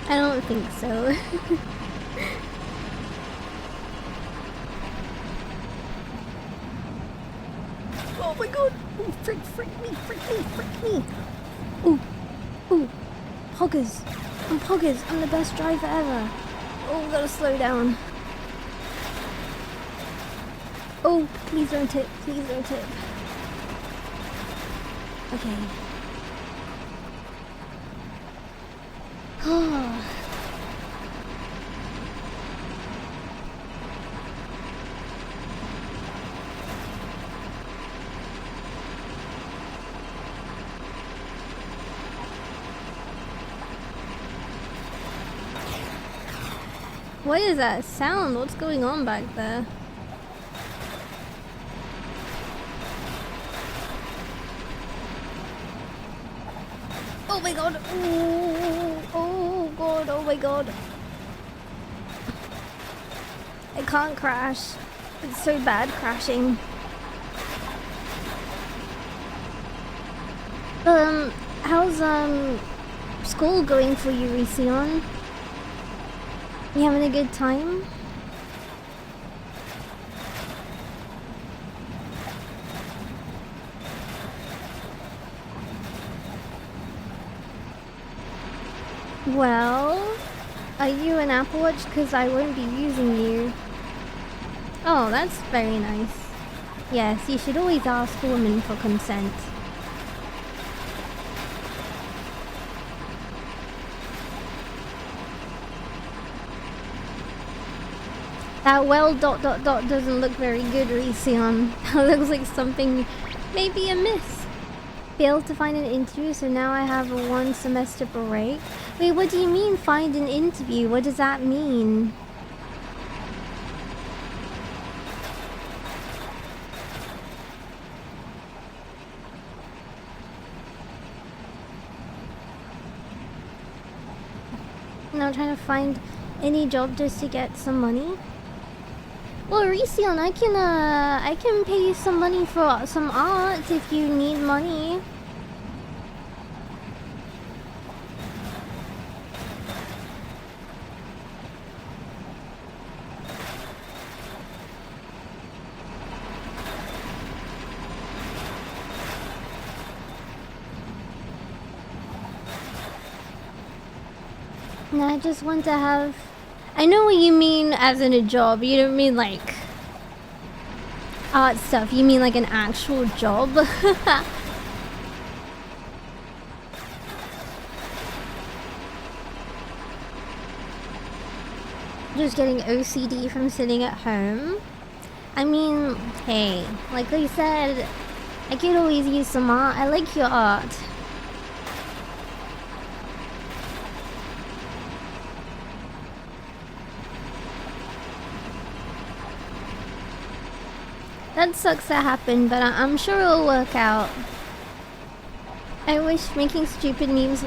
I don't think so. Oh my god! Oh, frick me! Ooh. Poggers. I'm Poggers. I'm the best driver ever. Oh, gotta slow down. Oh, please don't tip. Okay. What is that sound? What's going on back there? Oh my god! Oh god! Oh my god! I can't crash. It's so bad crashing. How's school going for you, Rision? You having a good time? Well, are you an Apple Watch? Because I won't be using you. Oh, that's very nice. Yes, you should always ask a woman for consent. That well ... doesn't look very good, Rision. That looks like something maybe amiss. Failed to find an interview, so now I have a 1 semester break. Wait, what do you mean find an interview? What does that mean? Now trying to find any job just to get some money. Well, Rision, I can pay you some money for some art if you need money. And I just want to have... I know what you mean as in a job. You don't mean like art stuff. You mean like an actual job. Just getting OCD from sitting at home. I mean, hey, like I said, I could always use some art. I like your art. That sucks that happened, but I'm sure it'll work out. I wish making stupid memes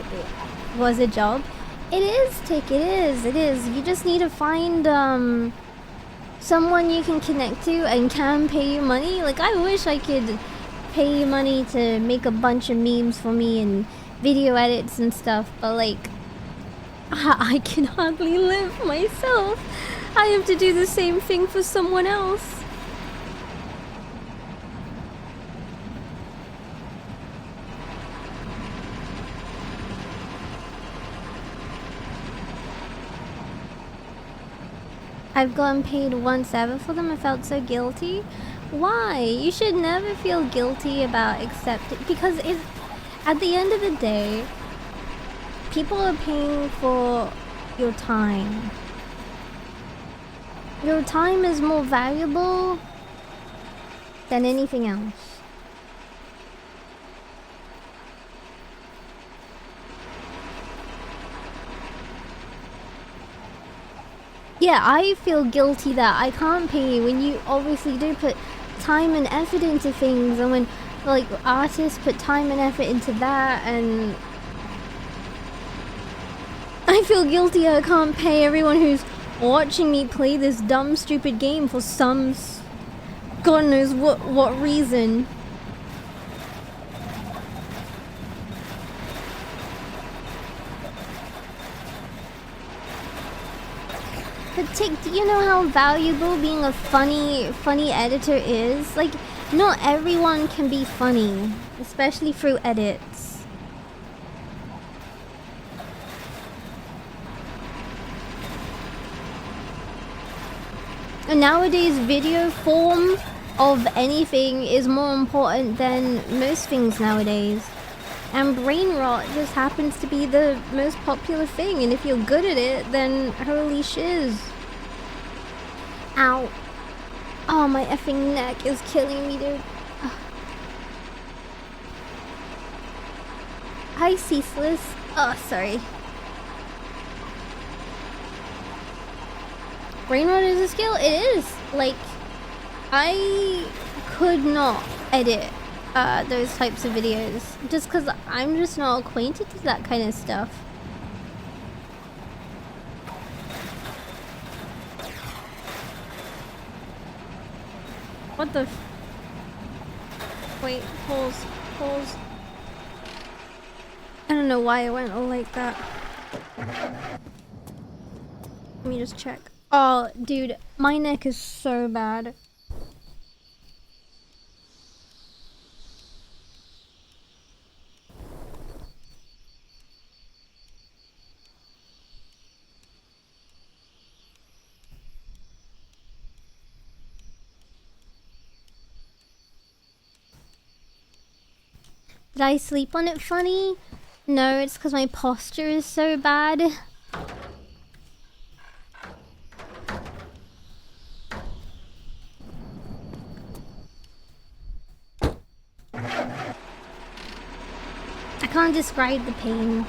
was a job. It is, Tick, it is. You just need to find someone you can connect to and can pay you money. Like, I wish I could pay you money to make a bunch of memes for me and video edits and stuff, but like, I can hardly live myself. I have to do the same thing for someone else. I've gotten paid once ever for them. I felt so guilty. Why? You should never feel guilty about accepting, because at the end of the day, people are paying for your time. Your time is more valuable than anything else. Yeah, I feel guilty that I can't pay you when you obviously do put time and effort into things, and when like artists put time and effort into that, and I feel guilty I can't pay everyone who's watching me play this dumb stupid game for some God knows what reason. But Tick, do you know how valuable being a funny editor is? Like, not everyone can be funny, especially through edits. And nowadays, video form of anything is more important than most things nowadays. And brain rot just happens to be the most popular thing, and if you're good at it, then holy shiz. Ow. Oh, my effing neck is killing me, dude. Ugh. Hi, Ceaseless. Oh, sorry. Brain rot is a skill? It is. Like, I could not edit those types of videos just because I'm just not acquainted to that kind of stuff. What the wait, pause. I don't know why I went all like that. Let me just check. Oh, dude, my neck is so bad. Did I sleep on it funny? No, it's because my posture is so bad. I can't describe the pain.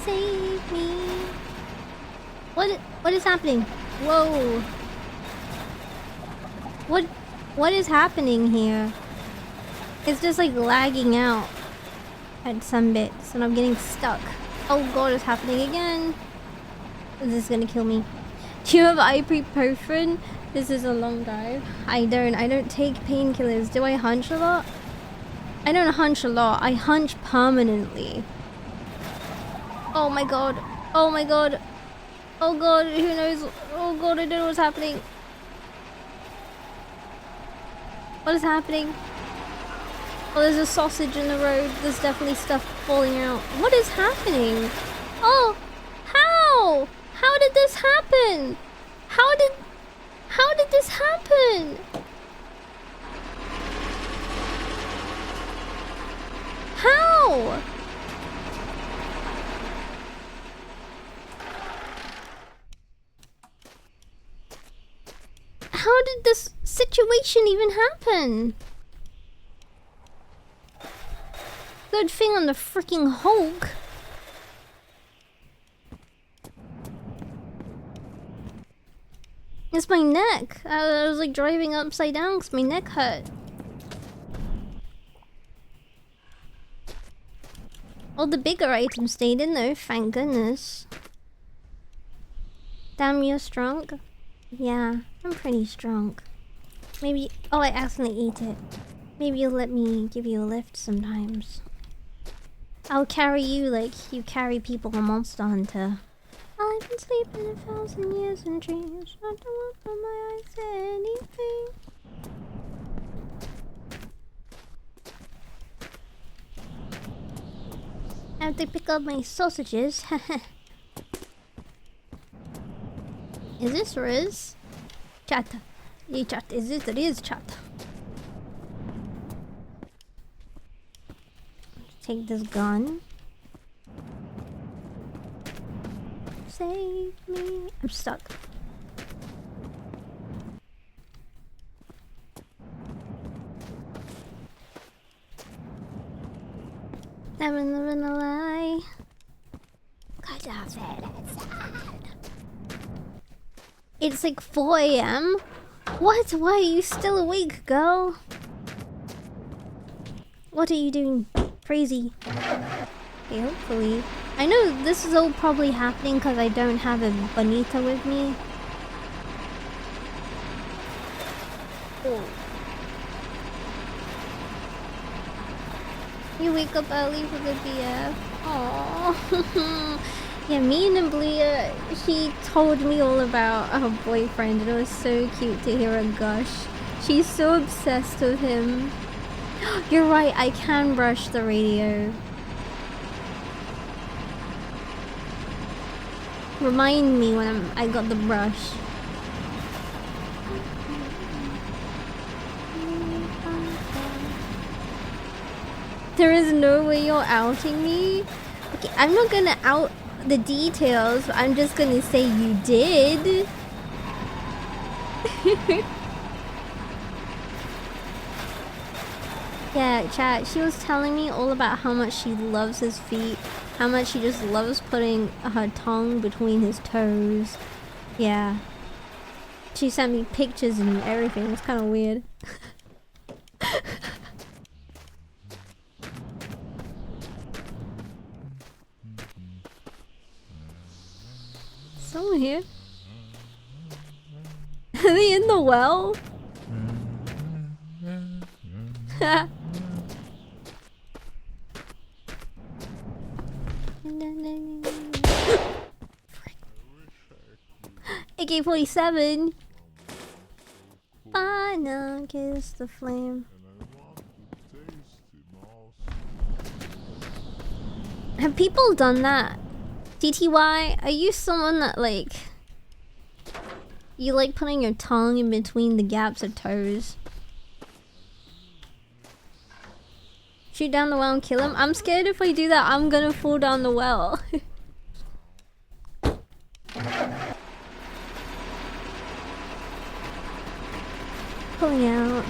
Save me. What is happening? Whoa. What is happening here? It's just like lagging out at some bits and I'm getting stuck. Oh god, it's happening again. This is gonna kill me. Do you have ibuprofen? This is a long dive. I don't take painkillers. Do I hunch a lot? I don't hunch a lot. I hunch permanently. Oh my god. Oh my god. Oh god, who knows? Oh god, I don't know what's happening. What is happening? Oh, there's a sausage in the road. There's definitely stuff falling out. What is happening? Oh, how? How did this happen? How did this happen? How? How did this situation even happen? Good thing on the freaking Hulk. It's my neck. I was like driving upside down because my neck hurt. All the bigger items stayed in though, thank goodness. Damn, you're strong? Yeah, I'm pretty strong. Maybe... Oh, I accidentally ate it. Maybe you'll let me give you a lift sometimes. I'll carry you like you carry people on Monster Hunter. I've been sleeping 1,000 years in dreams. I don't want from my eyes anything. I have to pick up my sausages. Is this Riz? Chat. Yeah, chat. It is chat. Take this gun. Save me. I'm stuck. Never living a lie. Cause I feel inside. It's like 4 a.m. What? Why are you still awake, girl? What are you doing? Crazy. Okay, hopefully. I know this is all probably happening because I don't have a bonita with me. Oh. You wake up early for the BF. Aww. Yeah, me and Amblia, she told me all about her boyfriend and it was so cute to hear her gush. She's so obsessed with him. You're right, I can brush the radio. Remind me when I got the brush. There is no way you're outing me? Okay, I'm not gonna out the details, I'm just gonna say you did. Yeah, chat, she was telling me all about how much she loves his feet, how much she just loves putting her tongue between his toes. Yeah. She sent me pictures and everything, it's kind of weird. Someone here? Are they in the well? AK-47. Final kiss the flame. Have people done that? TTY, are you someone that like... You like putting your tongue in between the gaps of toes? Shoot down the well and kill him? I'm scared if I do that, I'm gonna fall down the well. Pulling out.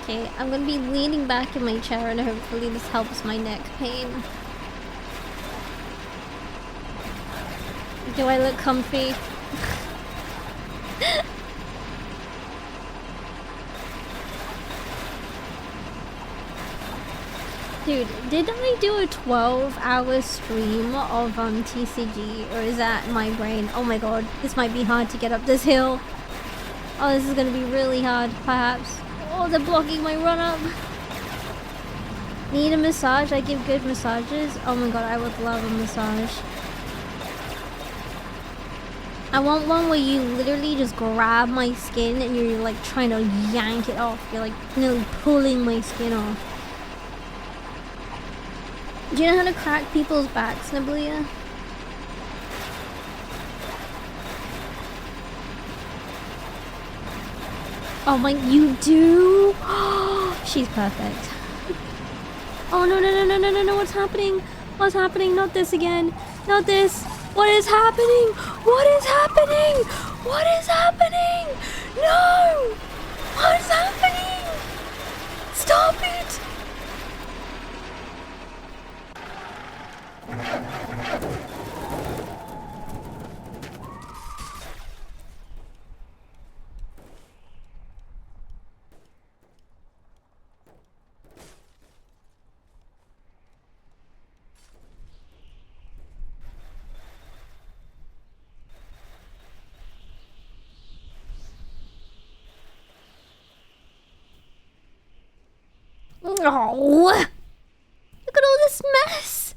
Okay, I'm gonna be leaning back in my chair and hopefully this helps my neck pain. Do I look comfy? Dude, did I do a 12-hour stream of TCG, or is that my brain? Oh my god, this might be hard to get up this hill. Oh, this is gonna be really hard, perhaps. Oh, they're blocking my run up. Need a massage? I give good massages. Oh my god, I would love a massage. I want one where you literally just grab my skin and you're like trying to yank it off. You're like nearly pulling my skin off. Do you know how to crack people's backs, Nablia? Oh my, you do? She's perfect. Oh no, no, no, no, no, no, no, what's happening? What's happening? Not this again. Not this. What is happening? What is happening? What is happening? No! What's happening? Stop it! Oh, look at all this mess.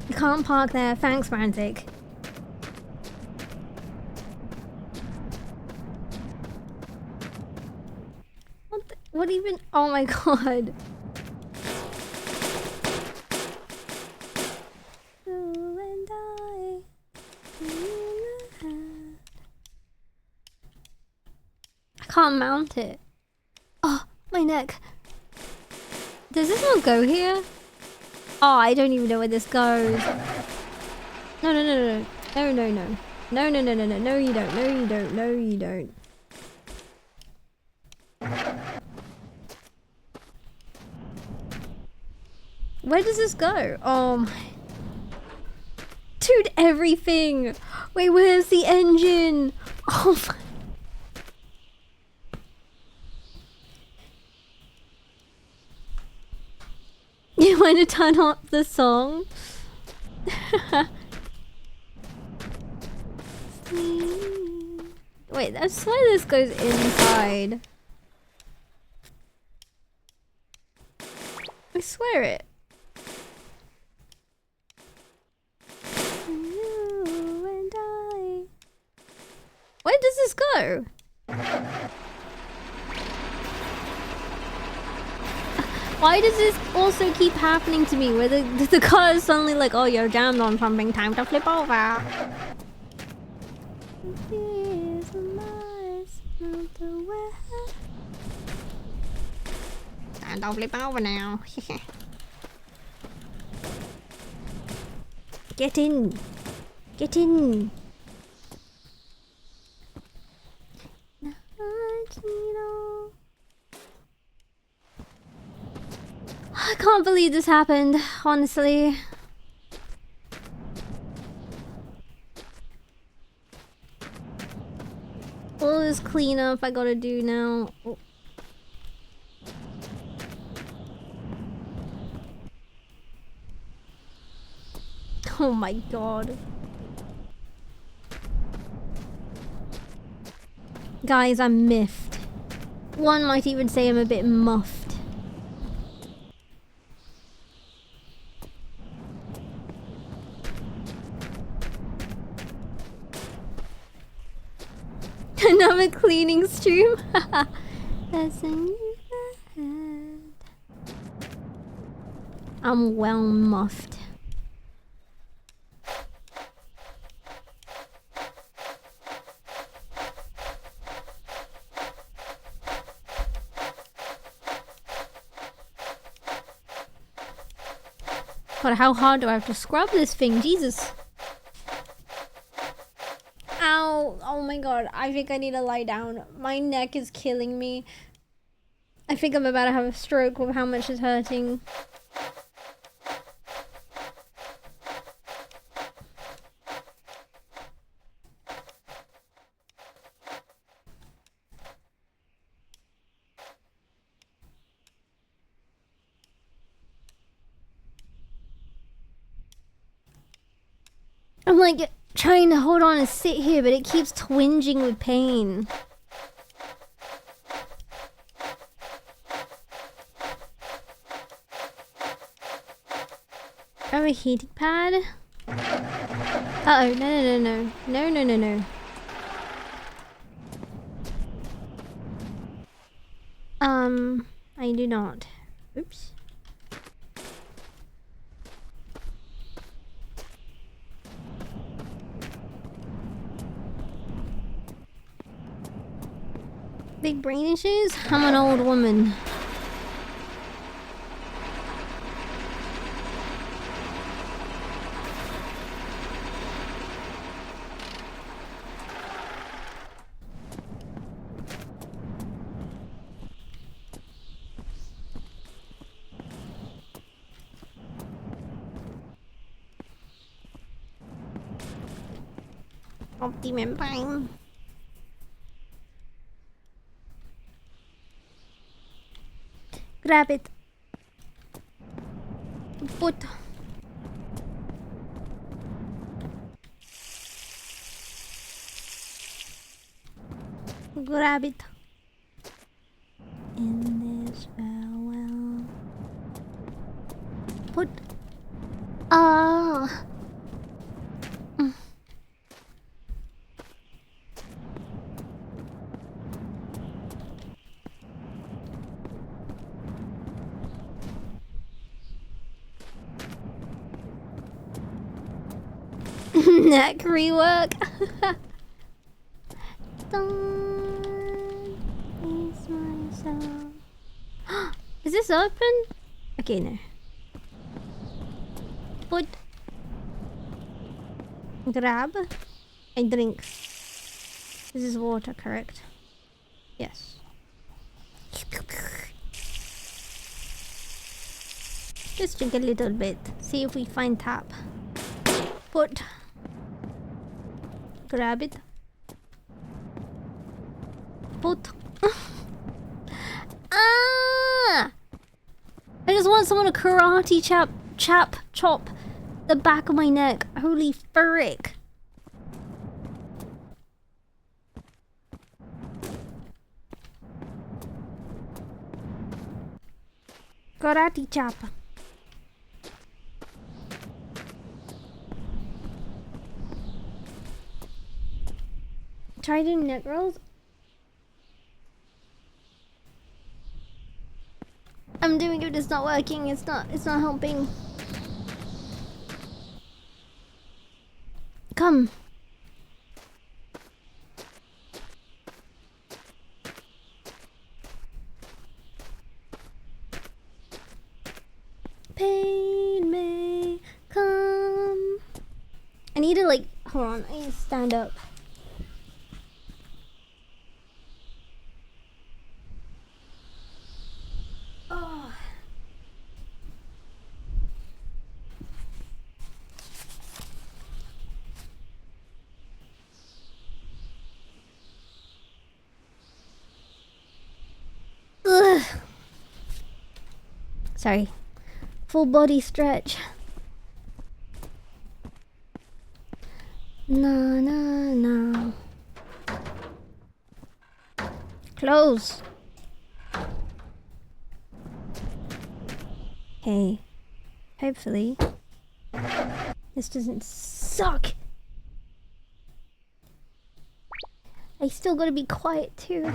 You can't park there. Thanks, Frantic. What even? Oh my god. can't mount it. Oh, my neck. Does this not go here? Oh, I don't even know where this goes. No, no, no, no, no, no, no. No, no, no, no, no, no, you don't, no, you don't, no, you don't. Where does this go? Oh my... Dude, everything! Wait, where's the engine? Oh my... You want to turn up the song? Wait, I swear this goes inside. I swear it. You and I. Where does this go? Why does this also keep happening to me? Where the car is suddenly like, oh, you're jammed on something, time to flip over. Time to flip over now. Get in. Get in. I can't believe this happened, honestly. All this cleanup I gotta do now. Oh. Oh my god. Guys, I'm miffed. One might even say I'm a bit muffed. Another cleaning stream. That's a new head. I'm well muffed. God, how hard do I have to scrub this thing? Jesus. Ow. Oh my god. I think I need to lie down. My neck is killing me. I think I'm about to have a stroke with how much it's hurting. I'm like trying to hold on and sit here, but it keeps twinging with pain. I have a heating pad. Uh-oh, no, no, no, no. No, no, no, no. I do not. Oops. Big brain issues? I'm an old woman. Optimum Prime. Grab it. Put. Grab it. In this farewell. Put. Ah. Neck rework. Dun. Is this open? Okay, no. Put. Grab. And drink. This is water, correct? Yes. Just drink a little bit. See if we find tap. Put. Grab it. Put. Ah! I just want someone to karate chop the back of my neck. Holy frick. Karate chop. Try doing neck rolls. I'm doing it, it's not working, it's not helping. Come. Pain may come. I need to like, hold on, I need to stand up. Oh. Ugh. Sorry. Full body stretch. No, no, no. Close. Hey. Hopefully this doesn't suck. I still gotta be quiet too.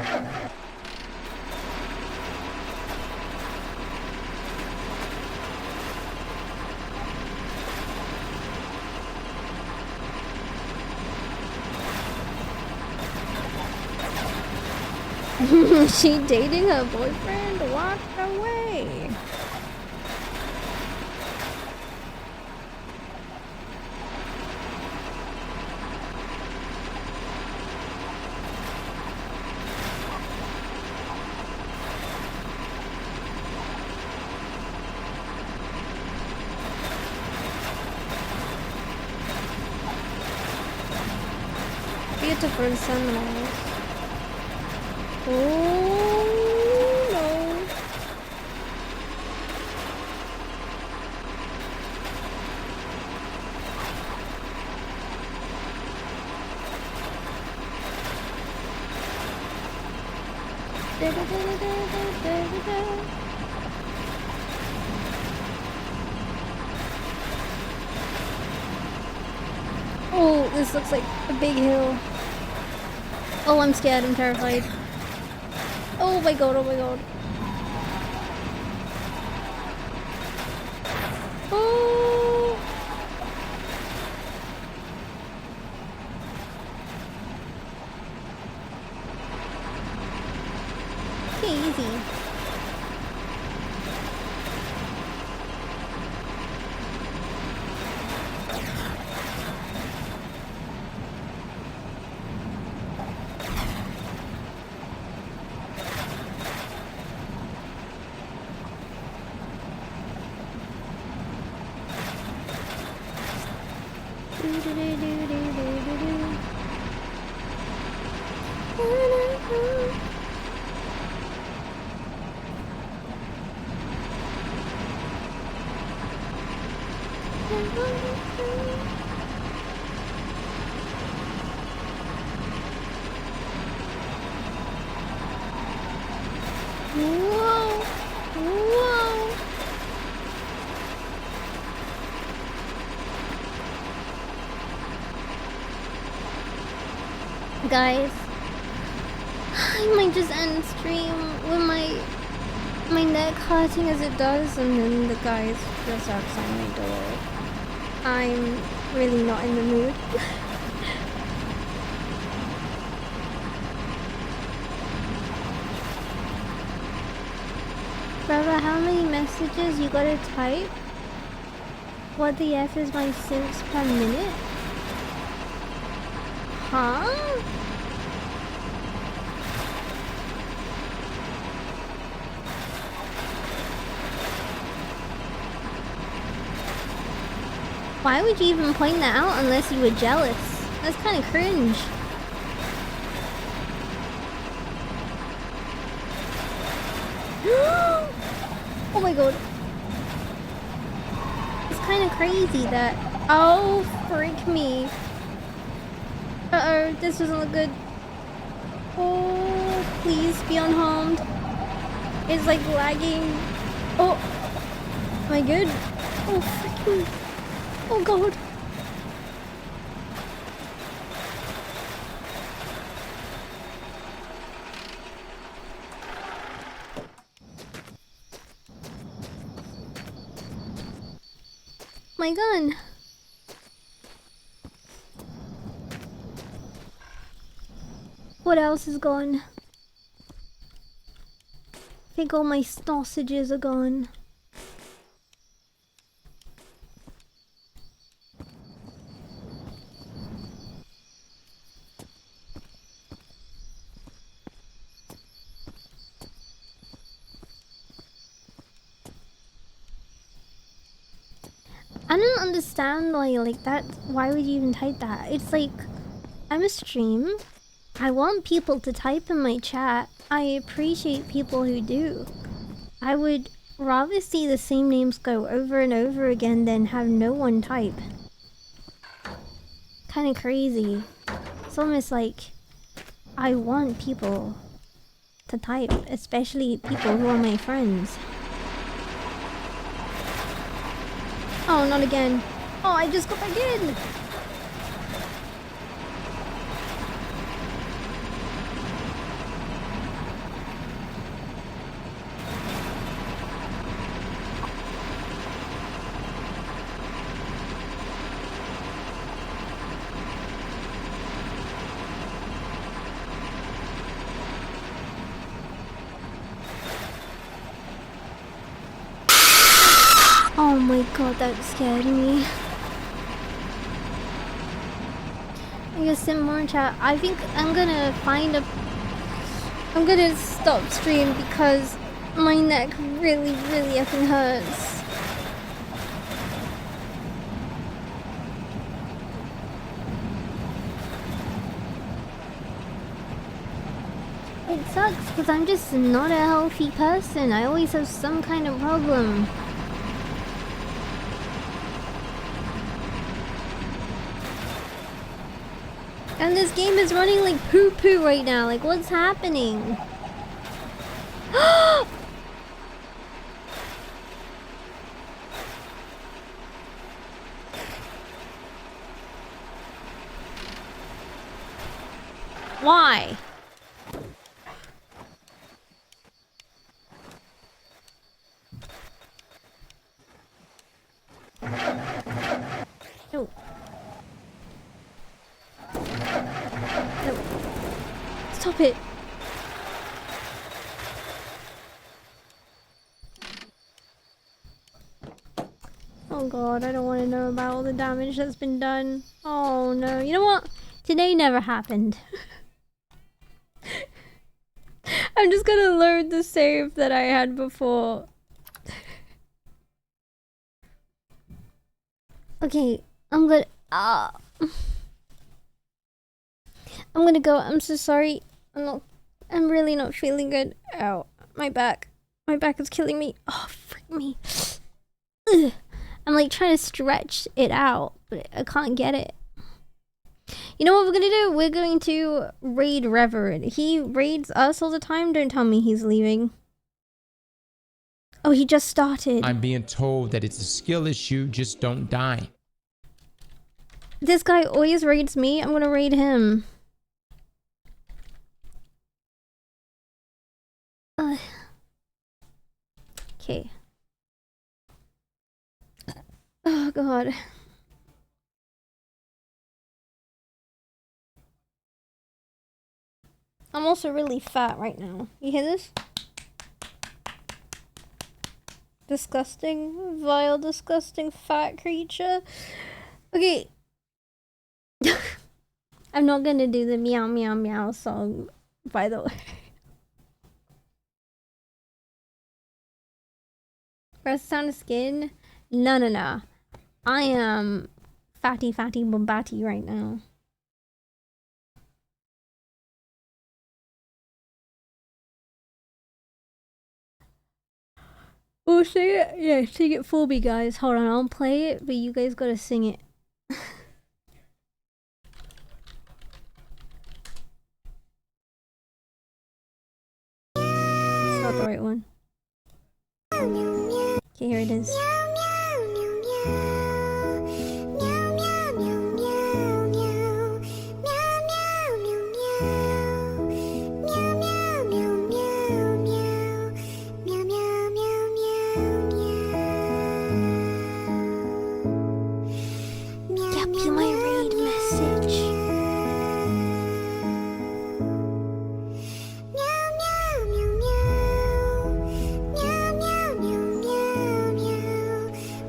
She dating her boyfriend? Walk away. Beautiful sunrise. Oh no. Oh, this looks like a big hill. Oh, I'm scared, I'm terrified. Oh my god, oh my god. Oh. Okay, easy. Whoa! Whoa! Guys, I might just end stream with my neck hurting as it does, and then the guys just outside my door. I'm really not in the mood. Brother, messages you gotta type? What the F is my cents per minute? Huh? Why would you even point that out unless you were jealous? That's kind of cringe. Oh my god. It's kind of crazy that... Oh, freak me. Uh-oh, this doesn't look good. Oh, please be unharmed. It's like lagging. Oh. Am I good? Oh, freaking... Oh god. My gun. What else is gone? I think all my sausages are gone. I don't understand why like that. Why would you even type that? It's like, I'm a stream. I want people to type in my chat. I appreciate people who do. I would rather see the same names go over and over again than have no one type. Kind of crazy. It's almost like I want people to type, especially people who are my friends. Oh, not again. Oh, I just got back in. Oh my god, that scared me. I guess some more chat. I think I'm gonna find a... I'm gonna stop stream because my neck really effing hurts. It sucks because I'm just not a healthy person. I always have some kind of problem. And this game is running like poo-poo right now. Like, what's happening? Why? No. No. Stop it. Oh god, I don't want to know about all the damage that's been done. Oh no. You know what? Today never happened. I'm just gonna load the save that I had before. Okay, I'm gonna... I'm gonna go. I'm so sorry. I'm really not feeling good. Ow. My back. My back is killing me. Oh, frick me. Ugh. I'm like trying to stretch it out, but I can't get it. You know what we're gonna do? We're going to raid Reverend. He raids us all the time. Don't tell me he's leaving. Oh, he just started. I'm being told that it's a skill issue, just don't die. This guy always raids me. I'm gonna raid him. Okay. Oh god. I'm also really fat right now. You hear this? Disgusting, vile, disgusting, fat creature. Okay. I'm not gonna do the meow meow meow song, by the way. First sound of skin? No. I am fatty bombati right now. Oh, sing it? Yeah, sing it for me, guys. Hold on, I'll play it, but you guys gotta sing it. It's not the right one. Okay, here it is.